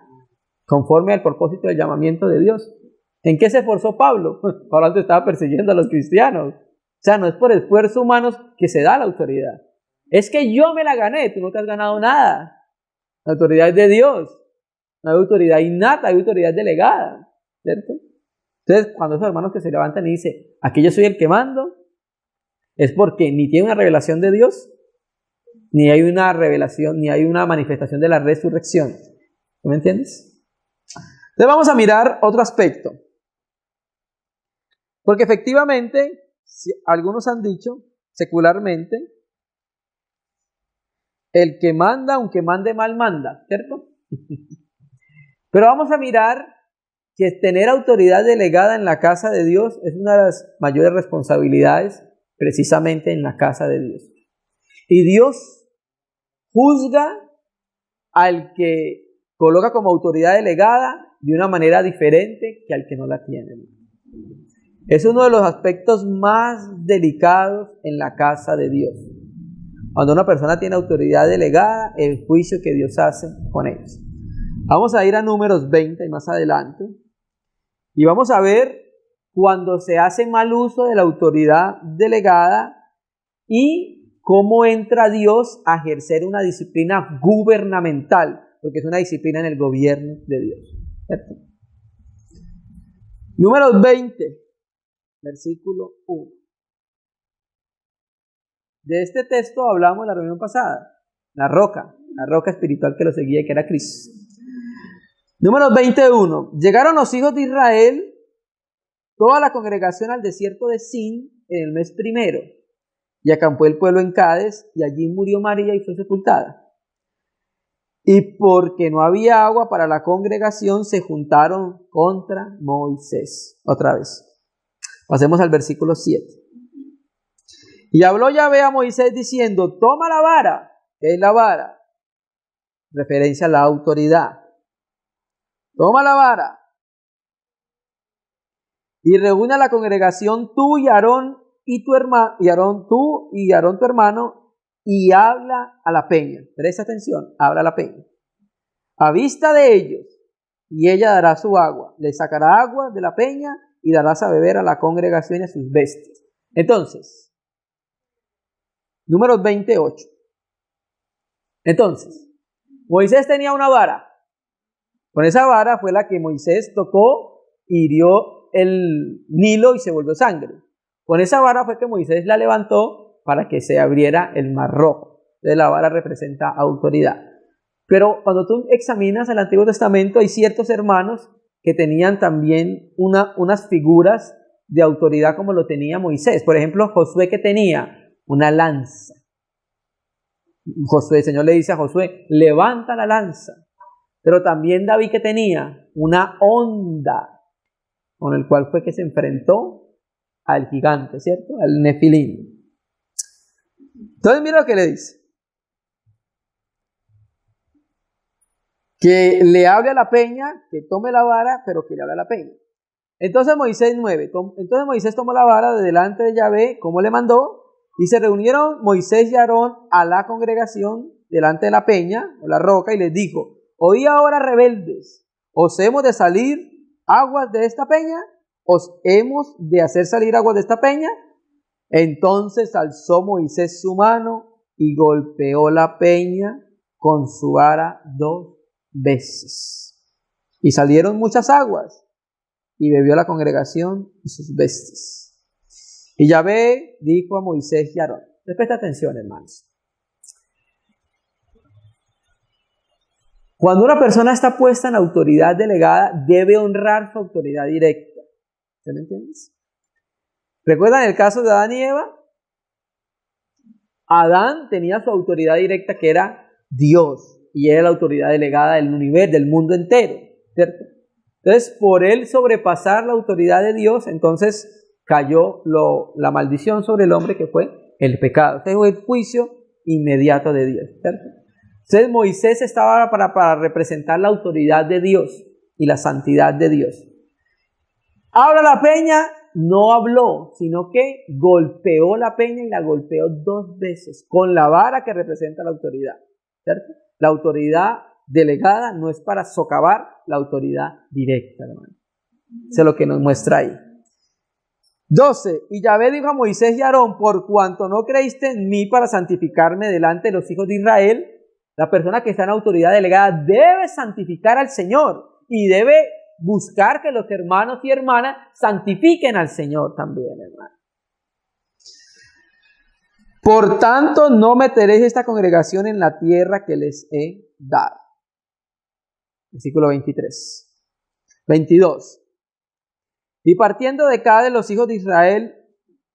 conforme al propósito del llamamiento de Dios. ¿En qué se esforzó Pablo? Pablo antes estaba persiguiendo a los cristianos. O sea, no es por esfuerzo humanos que se da la autoridad. Es que yo me la gané, tú no te has ganado nada. La autoridad es de Dios. No hay autoridad innata, hay autoridad delegada, ¿cierto? Entonces, cuando esos hermanos que se levantan y dicen, aquí yo soy el que mando, es porque ni tiene una revelación de Dios, ni hay una revelación, ni hay una manifestación de la resurrección. ¿Me entiendes? Entonces vamos a mirar otro aspecto. Porque efectivamente, algunos han dicho, secularmente, el que manda, aunque mande mal, manda, ¿cierto? Pero vamos a mirar que tener autoridad delegada en la casa de Dios es una de las mayores responsabilidades precisamente en la casa de Dios. Y Dios juzga al que coloca como autoridad delegada de una manera diferente que al que no la tiene. Es uno de los aspectos más delicados en la casa de Dios. Cuando una persona tiene autoridad delegada, el juicio que Dios hace con ellos. Vamos a ir a Números 20 y más adelante. Y vamos a ver cuando se hace mal uso de la autoridad delegada y cómo entra Dios a ejercer una disciplina gubernamental, porque es una disciplina en el gobierno de Dios, ¿cierto? Números 20, versículo 1. De este texto hablamos en la reunión pasada. La roca espiritual que lo seguía y que era Cristo. Números 21. Llegaron los hijos de Israel, toda la congregación al desierto de Sin en el mes primero. Y acampó el pueblo en Cades, y allí murió María y fue sepultada. Y porque no había agua para la congregación, se juntaron contra Moisés. Otra vez. Pasemos al versículo 7. Y habló Yahvé a Moisés diciendo, toma la vara. ¿Qué es la vara? Referencia a la autoridad. Toma la vara. Y reúne a la congregación tú y Aarón y tu hermano, y Aarón tú y Aarón tu hermano, y habla a la peña. Presta atención, habla a la peña. A vista de ellos, y ella dará su agua. Le sacará agua de la peña y darás a beber a la congregación y a sus bestias. Entonces, números 28. Entonces, Moisés tenía una vara. Con esa vara fue la que Moisés tocó, hirió el Nilo y se volvió sangre. Con esa vara fue que Moisés la levantó para que se abriera el Mar Rojo. Entonces la vara representa autoridad. Pero cuando tú examinas el Antiguo Testamento, hay ciertos hermanos que tenían también unas figuras de autoridad como lo tenía Moisés. Por ejemplo, Josué, que tenía una lanza. Josué, el Señor le dice a Josué, levanta la lanza. Pero también David, que tenía una honda, con el cual fue que se enfrentó al gigante, ¿cierto? Al Nefilim. Entonces mira lo que le dice. Que le hable a la peña, que tome la vara, pero que le hable a la peña. Entonces Moisés 9. Entonces Moisés tomó la vara de delante de Yahvé, como le mandó, y se reunieron Moisés y Aarón a la congregación delante de la peña, o la roca, y les dijo, oí ahora, rebeldes, ¿os hemos de salir aguas de esta peña? ¿Os hemos de hacer salir aguas de esta peña? Entonces alzó Moisés su mano y golpeó la peña con su vara 2 veces. Y salieron muchas aguas, y bebió la congregación y sus bestias. Y Yahvé dijo a Moisés y a Aarón. Presta atención, hermanos. Cuando una persona está puesta en autoridad delegada, debe honrar su autoridad directa. ¿Se me entiendes? ¿Recuerdan el caso de Adán y Eva? Adán tenía su autoridad directa, que era Dios, y era la autoridad delegada del universo, del mundo entero, ¿cierto? Entonces, por él sobrepasar la autoridad de Dios, entonces cayó la maldición sobre el hombre, que fue el pecado. Este fue el juicio inmediato de Dios, ¿cierto? Entonces Moisés estaba para representar la autoridad de Dios y la santidad de Dios. Ahora la peña no habló, sino que golpeó la peña, y la golpeó 2 veces con la vara que representa la autoridad, ¿cierto? La autoridad delegada no es para socavar la autoridad directa, hermano. Eso es lo que nos muestra ahí. 12. Y Yahvé dijo a Moisés y a Aarón, por cuanto no creíste en mí para santificarme delante de los hijos de Israel, la persona que está en autoridad delegada debe santificar al Señor y debe buscar que los hermanos y hermanas santifiquen al Señor también, hermano. Por tanto, no meteréis esta congregación en la tierra que les he dado. Versículo 23. 22. Y partiendo de Cades los hijos de Israel,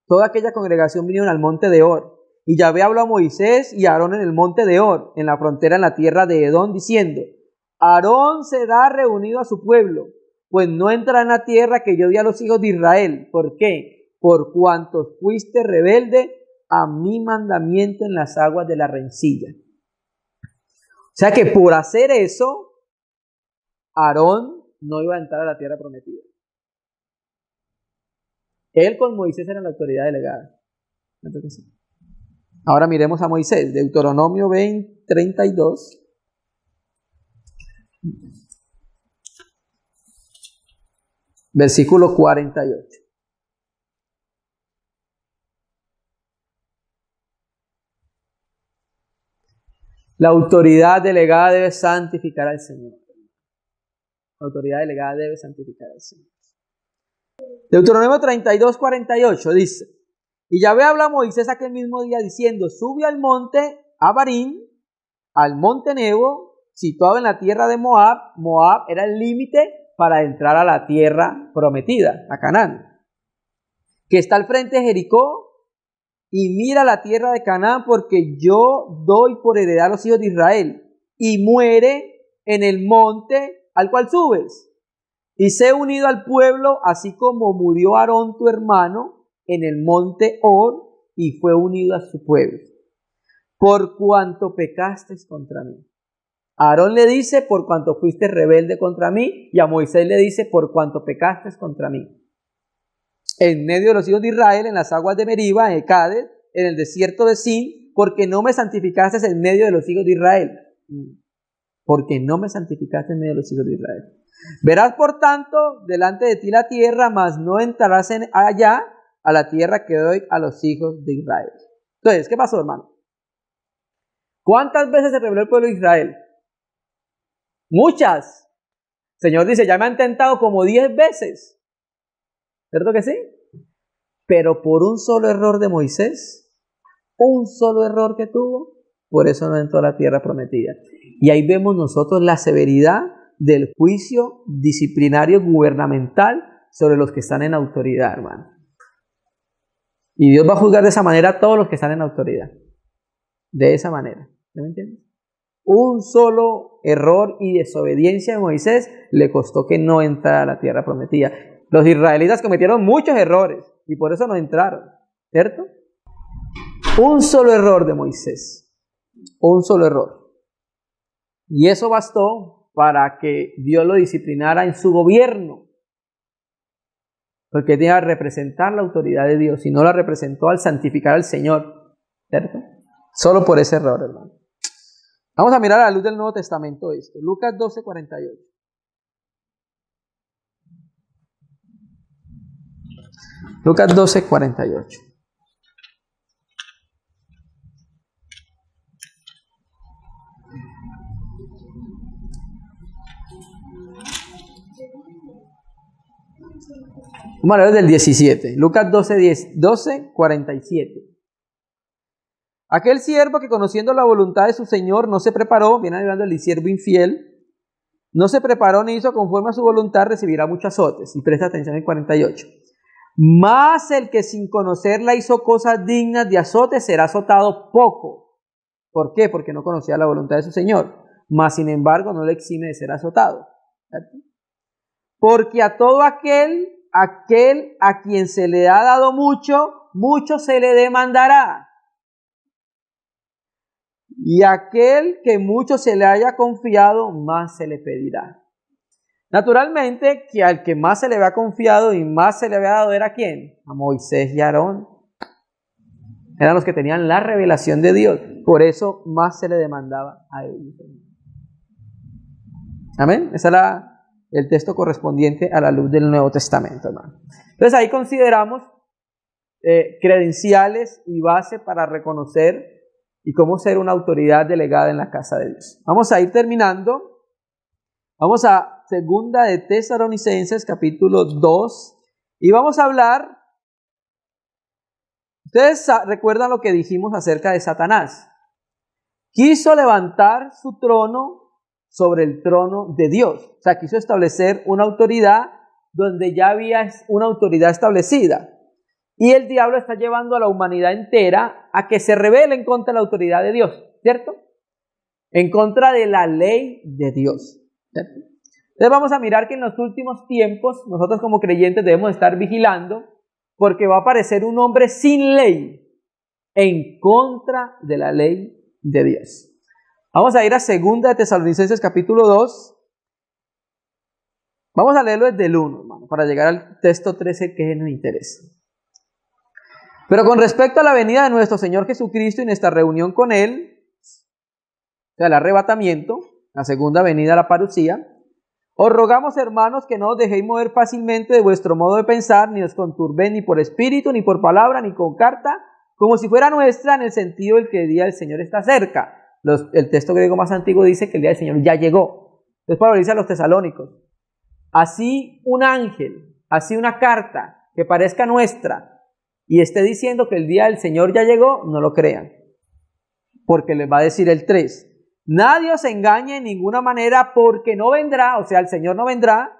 toda aquella congregación vinieron al monte de Hor. Y Yahvé habló a Moisés y a Aarón en el monte de Hor, en la frontera en la tierra de Edom, diciendo, Aarón será reunido a su pueblo, pues no entrará en la tierra que yo di a los hijos de Israel. ¿Por qué? Por cuanto fuiste rebelde a mi mandamiento en las aguas de la rencilla. O sea que por hacer eso, Aarón no iba a entrar a la tierra prometida. Él con Moisés era la autoridad delegada. Ahora miremos a Moisés, Deuteronomio 32. Versículo 48. La autoridad delegada debe santificar al Señor. La autoridad delegada debe santificar al Señor. Deuteronomio 32, 48 dice: y Yahvé habla a Moisés aquel mismo día diciendo: sube al monte Abarim, al monte Nebo, situado en la tierra de Moab. Moab era el límite para entrar a la tierra prometida, a Canaán, que está al frente de Jericó, y mira la tierra de Canaán, porque yo doy por heredad a los hijos de Israel, y muere en el monte al cual subes. Y sé unido al pueblo, así como murió Aarón tu hermano en el monte Hor, y fue unido a su pueblo, por cuanto pecaste contra mí. A Aarón le dice: por cuanto fuiste rebelde contra mí, y a Moisés le dice: por cuanto pecaste contra mí. En medio de los hijos de Israel, en las aguas de Meriba, en Cades, en el desierto de Sin, porque no me santificaste en medio de los hijos de Israel. Porque no me santificaste en medio de los hijos de Israel. Verás, por tanto, delante de ti la tierra, mas no entrarás allá a la tierra que doy a los hijos de Israel. Entonces, ¿qué pasó, hermano? ¿Cuántas veces se rebeló el pueblo de Israel? Muchas. El Señor dice: ya me han tentado como 10 veces. ¿Cierto que sí? Pero por un solo error de Moisés, un solo error que tuvo, por eso no entró a la tierra prometida. Y ahí vemos nosotros la severidad del juicio disciplinario gubernamental sobre los que están en autoridad, hermano. Y Dios va a juzgar de esa manera a todos los que están en autoridad. De esa manera. ¿Me entiendes? Un solo error y desobediencia de Moisés le costó que no entrara a la tierra prometida. Los israelitas cometieron muchos errores y por eso no entraron, ¿cierto? Un solo error de Moisés. Un solo error. Y eso bastó para que Dios lo disciplinara en su gobierno. Porque tenía que representar la autoridad de Dios y no la representó al santificar al Señor, ¿cierto? Solo por ese error, hermano. Vamos a mirar a la luz del Nuevo Testamento esto. Lucas 12, 48. Lucas 12, 48. Vamos a ver del 17. Lucas 12, 47. Aquel siervo que, conociendo la voluntad de su señor, no se preparó, viene hablando del siervo infiel, no se preparó ni hizo conforme a su voluntad, recibirá muchos azotes. Y presta atención en 48. Mas el que sin conocerla hizo cosas dignas de azote será azotado poco. ¿Por qué? Porque no conocía la voluntad de su señor. Mas sin embargo no le exime de ser azotado. ¿Cierto? Porque a todo aquel a quien se le ha dado mucho, mucho se le demandará. Y aquel que mucho se le haya confiado, más se le pedirá. Naturalmente, que al que más se le había confiado y más se le había dado, ¿era quién? A Moisés y a Aarón. Eran los que tenían la revelación de Dios. Por eso más se le demandaba a ellos. Amén. Ese era el texto correspondiente a la luz del Nuevo Testamento, hermano. Entonces ahí consideramos credenciales y base para reconocer y cómo ser una autoridad delegada en la casa de Dios. Vamos a ir terminando. Vamos a Segunda de Tesalonicenses, capítulo 2, y vamos a hablar. Ustedes recuerdan lo que dijimos acerca de Satanás. Quiso levantar su trono sobre el trono de Dios. O sea, quiso establecer una autoridad donde ya había una autoridad establecida. Y el diablo está llevando a la humanidad entera a que se rebele en contra de la autoridad de Dios, ¿cierto? En contra de la ley de Dios, ¿cierto? Entonces vamos a mirar que en los últimos tiempos nosotros como creyentes debemos estar vigilando porque va a aparecer un hombre sin ley en contra de la ley de Dios. Vamos a ir a Segunda de Tesalonicenses capítulo 2. Vamos a leerlo desde el 1, hermano, para llegar al texto 13 que nos interesa. Pero con respecto a la venida de nuestro Señor Jesucristo y nuestra reunión con Él, o sea, el arrebatamiento, la segunda venida a la parucía, os rogamos, hermanos, que no os dejéis mover fácilmente de vuestro modo de pensar, ni os conturbéis ni por espíritu, ni por palabra, ni con carta, como si fuera nuestra, en el sentido del que el día del Señor está cerca. El texto griego más antiguo dice que el día del Señor ya llegó. Entonces Pablo dice a los tesalónicos: así un ángel así una carta que parezca nuestra y esté diciendo que el día del Señor ya llegó, no lo crean. Porque les va a decir el 3. Nadie os engañe en ninguna manera, porque no vendrá, o sea, el Señor no vendrá,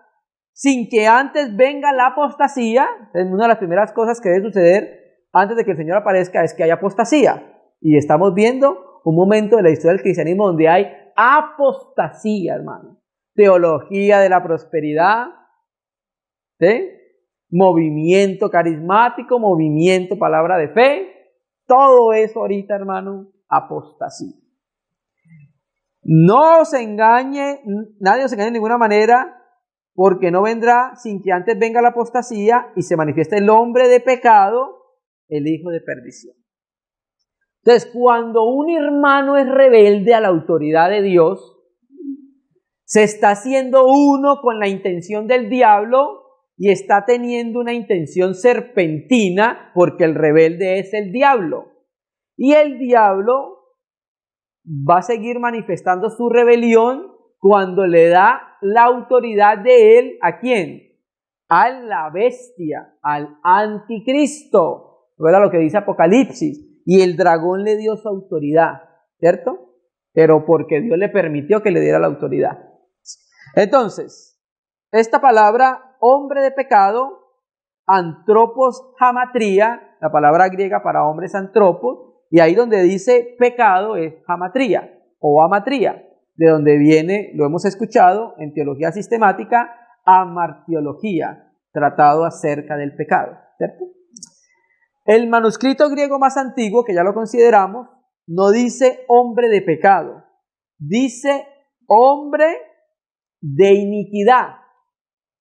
sin que antes venga la apostasía. Es una de las primeras cosas que debe suceder antes de que el Señor aparezca, es que hay apostasía. Y estamos viendo un momento de la historia del cristianismo donde hay apostasía, hermano. Teología de la prosperidad, ¿sí? Movimiento carismático, movimiento palabra de fe, todo eso ahorita, hermano, apostasía. No os engañe, nadie os engañe de ninguna manera, porque no vendrá sin que antes venga la apostasía y se manifieste el hombre de pecado, el hijo de perdición. Entonces, cuando un hermano es rebelde a la autoridad de Dios, se está haciendo uno con la intención del diablo y está teniendo una intención serpentina, porque el rebelde es el diablo. Y el diablo va a seguir manifestando su rebelión cuando le da la autoridad de él, ¿a quién? A la bestia, al anticristo. ¿Verdad lo que dice Apocalipsis? Y el dragón le dio su autoridad, ¿cierto? Pero porque Dios le permitió que le diera la autoridad. Entonces, esta palabra, hombre de pecado, antropos hamatría, la palabra griega para hombre es antropos, y ahí donde dice pecado es hamatría o amatría, de donde viene, lo hemos escuchado en teología sistemática, amartiología, tratado acerca del pecado, ¿cierto? El manuscrito griego más antiguo, que ya lo consideramos, no dice hombre de pecado, dice hombre de iniquidad.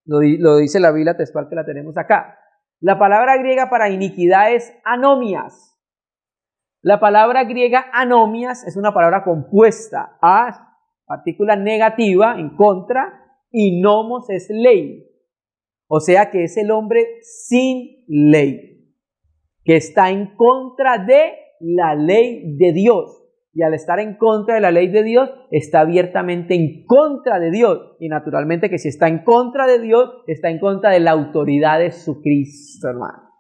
Lo dice la Biblia textual que la tenemos acá. La palabra griega para iniquidad es anomias. La palabra griega anomias es una palabra compuesta. A, partícula negativa, en contra, y nomos es ley. O sea que es el hombre sin ley, que está en contra de la ley de Dios. Y al estar en contra de la ley de Dios, está abiertamente en contra de Dios. Y naturalmente que si está en contra de Dios, está en contra de la autoridad de su Cristo, hermano.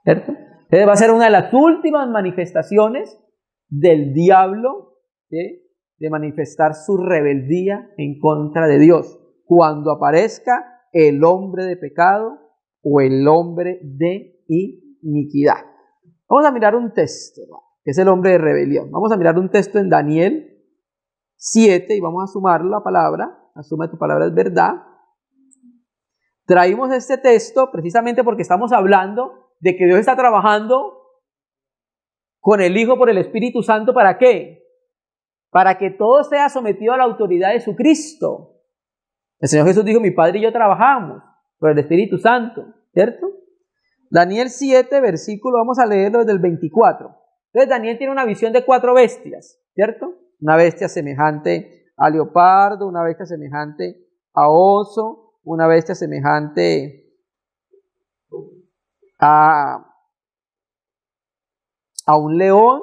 ¿Cierto? Entonces va a ser una de las últimas manifestaciones del diablo, ¿sí?, de manifestar su rebeldía en contra de Dios, cuando aparezca el hombre de pecado o el hombre de iniquidad. Vamos a mirar un texto, hermano, que es el hombre de rebelión. Vamos a mirar un texto en Daniel 7 y vamos a sumar la palabra. Asume tu palabra es verdad. Traímos este texto precisamente porque estamos hablando de que Dios está trabajando con el Hijo por el Espíritu Santo. ¿Para qué? Para que todo sea sometido a la autoridad de su Cristo. El Señor Jesús dijo, mi Padre y yo trabajamos por el Espíritu Santo, ¿cierto? Daniel 7, versículo, vamos a leerlo desde el 24. Entonces Daniel tiene una visión de 4 bestias, ¿cierto? Una bestia semejante a leopardo, una bestia semejante a oso, una bestia semejante a un león,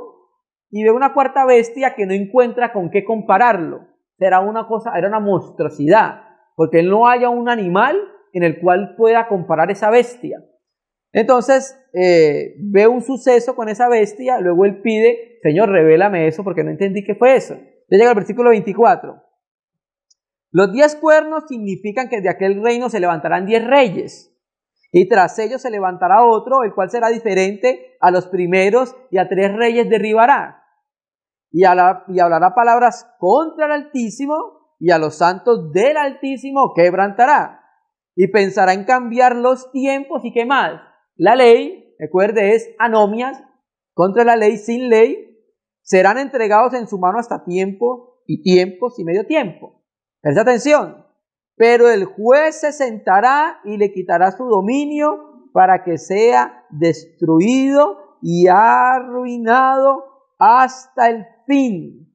y ve una cuarta bestia que no encuentra con qué compararlo. Era una monstruosidad, porque no haya un animal en el cual pueda comparar esa bestia. Entonces ve un suceso con esa bestia, luego él pide, Señor, revélame eso porque no entendí qué fue eso. Ya llega el versículo 24. Los 10 cuernos significan que de aquel reino se levantarán 10 reyes, y tras ellos se levantará otro, el cual será diferente a los primeros, y a 3 reyes derribará. Y hablará palabras contra el Altísimo, y a los santos del Altísimo quebrantará. Y pensará en cambiar los tiempos, y qué más. La ley, recuerde, es anomias, contra la ley, sin ley, serán entregados en su mano hasta tiempos y medio tiempo. Presta atención. Pero el juez se sentará y le quitará su dominio para que sea destruido y arruinado hasta el fin.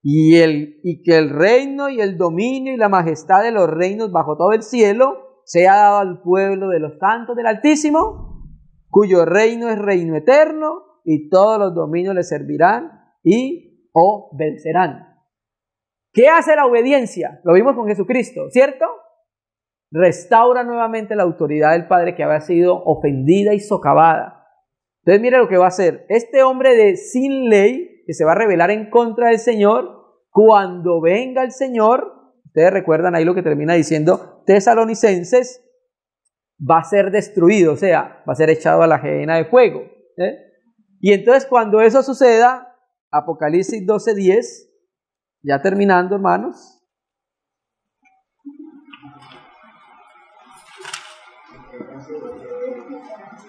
Y que el reino y el dominio y la majestad de los reinos bajo todo el cielo sea dado al pueblo de los santos del Altísimo, cuyo reino es reino eterno, y todos los dominios le servirán y obedecerán. ¿Qué hace la obediencia? Lo vimos con Jesucristo, ¿cierto? restaura nuevamente la autoridad del Padre que había sido ofendida y socavada. Entonces mire lo que va a hacer. Este hombre de sin ley, que se va a rebelar en contra del Señor, cuando venga el Señor, ustedes recuerdan ahí lo que termina diciendo Tesalonicenses, va a ser destruido, o sea, va a ser echado a la gehenna de fuego. Y entonces cuando eso suceda, Apocalipsis 12:10, ya terminando, hermanos.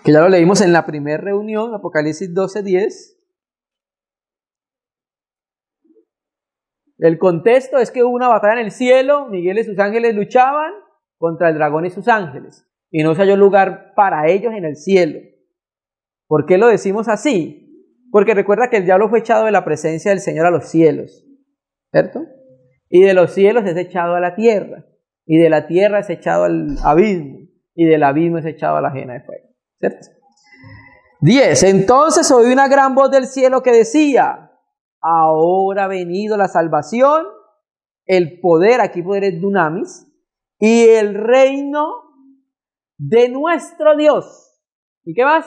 Que ya lo leímos en la primera reunión, Apocalipsis 12:10. El contexto es que hubo una batalla en el cielo, Miguel y sus ángeles luchaban contra el dragón y sus ángeles, y no se halló lugar para ellos en el cielo. ¿Por qué lo decimos así? Porque recuerda que el diablo fue echado de la presencia del Señor a los cielos, ¿cierto? Y de los cielos es echado a la tierra, y de la tierra es echado al abismo, y del abismo es echado a la gehenna de fuego, ¿cierto? 10. Entonces oí una gran voz del cielo que decía: ahora ha venido la salvación, el poder, aquí poder es dunamis, y el reino de nuestro Dios. ¿Y qué más?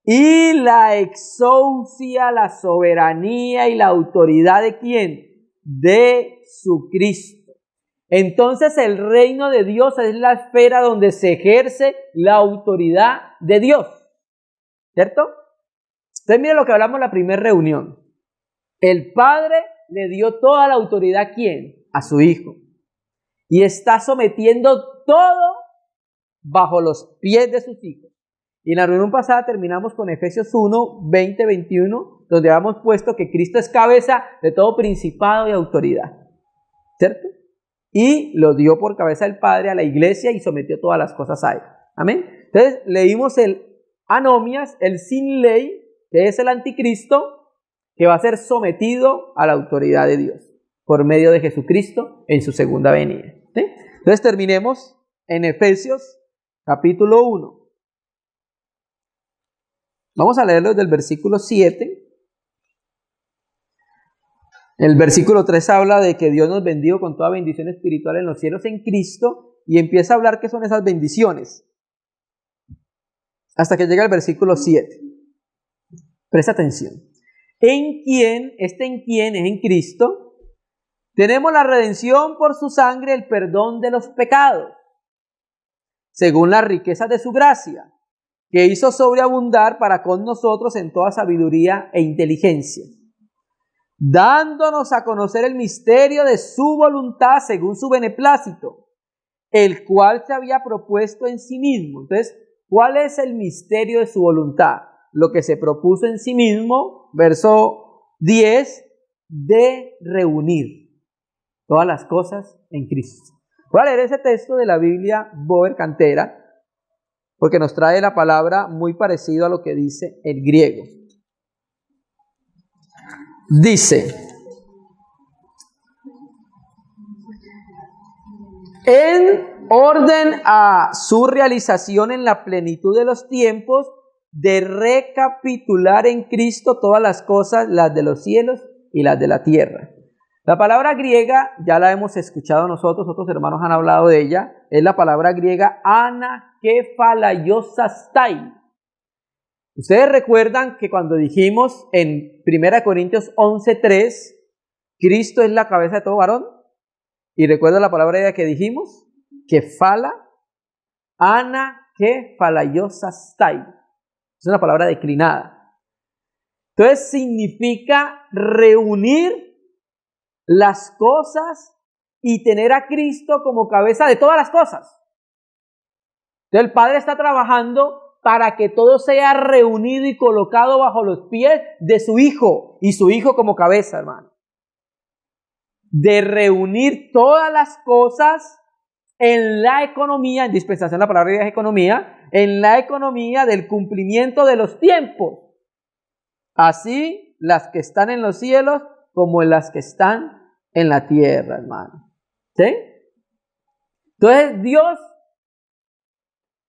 Y la exousia, la soberanía y la autoridad ¿de quién? De su Cristo. Entonces el reino de Dios es la esfera donde se ejerce la autoridad de Dios, ¿cierto? Entonces mire lo que hablamos en la primera reunión. El Padre le dio toda la autoridad ¿a quién? A su Hijo. Y está sometiendo todo bajo los pies de sus hijos. Y en la reunión pasada terminamos con Efesios 1, 20, 21, donde habíamos puesto que Cristo es cabeza de todo principado y autoridad, ¿cierto? Y lo dio por cabeza el Padre a la iglesia y sometió todas las cosas a él. Amén. Entonces leímos el anomias, el sin ley, que es el anticristo, que va a ser sometido a la autoridad de Dios por medio de Jesucristo en su segunda venida. ¿Sí? Entonces terminemos en Efesios capítulo 1. Vamos a leerlo desde el versículo 7. El versículo 3 habla de que Dios nos bendijo con toda bendición espiritual en los cielos en Cristo, y empieza a hablar qué son esas bendiciones, hasta que llega el versículo 7. Presta atención. En quién es en Cristo, tenemos la redención por su sangre, el perdón de los pecados, según las riquezas de su gracia, que hizo sobreabundar para con nosotros en toda sabiduría e inteligencia, dándonos a conocer el misterio de su voluntad según su beneplácito, el cual se había propuesto en sí mismo. Entonces, ¿cuál es el misterio de su voluntad? Lo que se propuso en sí mismo, verso 10, de reunir todas las cosas en Cristo. Voy a leer ese texto de la Biblia Boer Cantera, porque nos trae la palabra muy parecido a lo que dice el griego. Dice: en orden a su realización en la plenitud de los tiempos, de recapitular en Cristo todas las cosas, las de los cielos y las de la tierra. La palabra griega, ya la hemos escuchado nosotros, otros hermanos han hablado de ella, es la palabra griega anakephalaiosatai. Ustedes recuerdan que cuando dijimos en 1 Corintios 11:3, Cristo es la cabeza de todo varón, y recuerda la palabra griega que dijimos, kefala, anakephalaiosatai. Es una palabra declinada. Entonces significa reunir las cosas y tener a Cristo como cabeza de todas las cosas. Entonces el Padre está trabajando para que todo sea reunido y colocado bajo los pies de su Hijo, y su Hijo como cabeza, hermano. De reunir todas las cosas en la economía, en dispensación la palabra es economía, en la economía del cumplimiento de los tiempos. Así las que están en los cielos como en las que están en la tierra, hermano. ¿Sí? Entonces Dios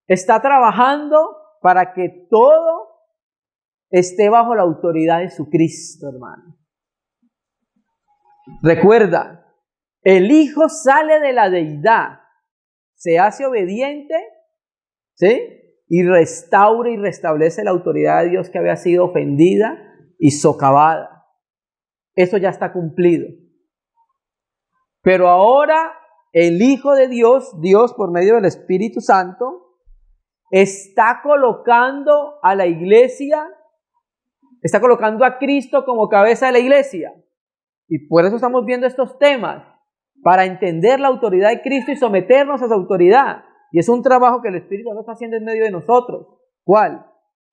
está trabajando para que todo esté bajo la autoridad de su Cristo, hermano. Recuerda, el Hijo sale de la deidad, se hace obediente, ¿sí? Y restaura y restablece la autoridad de Dios que había sido ofendida y socavada. Eso ya está cumplido. Pero ahora el Hijo de Dios, Dios por medio del Espíritu Santo, está colocando a la iglesia, está colocando a Cristo como cabeza de la iglesia. Y por eso estamos viendo estos temas, para entender la autoridad de Cristo y someternos a su autoridad. Y es un trabajo que el Espíritu Santo está haciendo en medio de nosotros. ¿Cuál?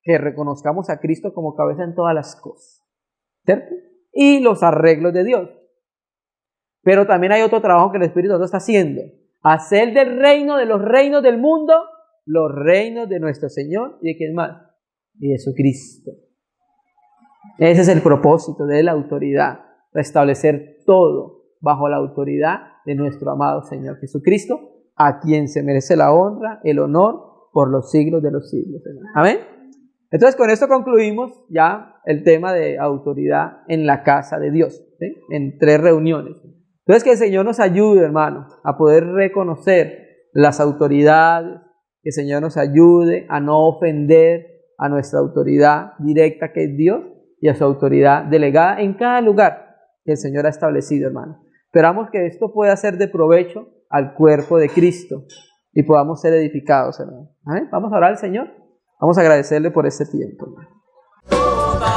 Que reconozcamos a Cristo como cabeza en todas las cosas, ¿cierto? Y los arreglos de Dios. Pero también hay otro trabajo que el Espíritu Santo está haciendo: hacer del reino, de los reinos del mundo, los reinos de nuestro Señor y de quién más, y de Jesucristo. Ese es el propósito de la autoridad, restablecer todo bajo la autoridad de nuestro amado Señor Jesucristo, a quien se merece la honra, el honor por los siglos de los siglos. Amén. Entonces con esto concluimos ya el tema de autoridad en la casa de Dios, ¿sí? En 3 reuniones. Entonces que el Señor nos ayude, hermano, a poder reconocer las autoridades, que el Señor nos ayude a no ofender a nuestra autoridad directa, que es Dios, y a su autoridad delegada en cada lugar que el Señor ha establecido, hermano. Esperamos que esto pueda ser de provecho al cuerpo de Cristo y podamos ser edificados, hermano. ¿Amén? Vamos a orar al Señor. Vamos a agradecerle por este tiempo, hermano.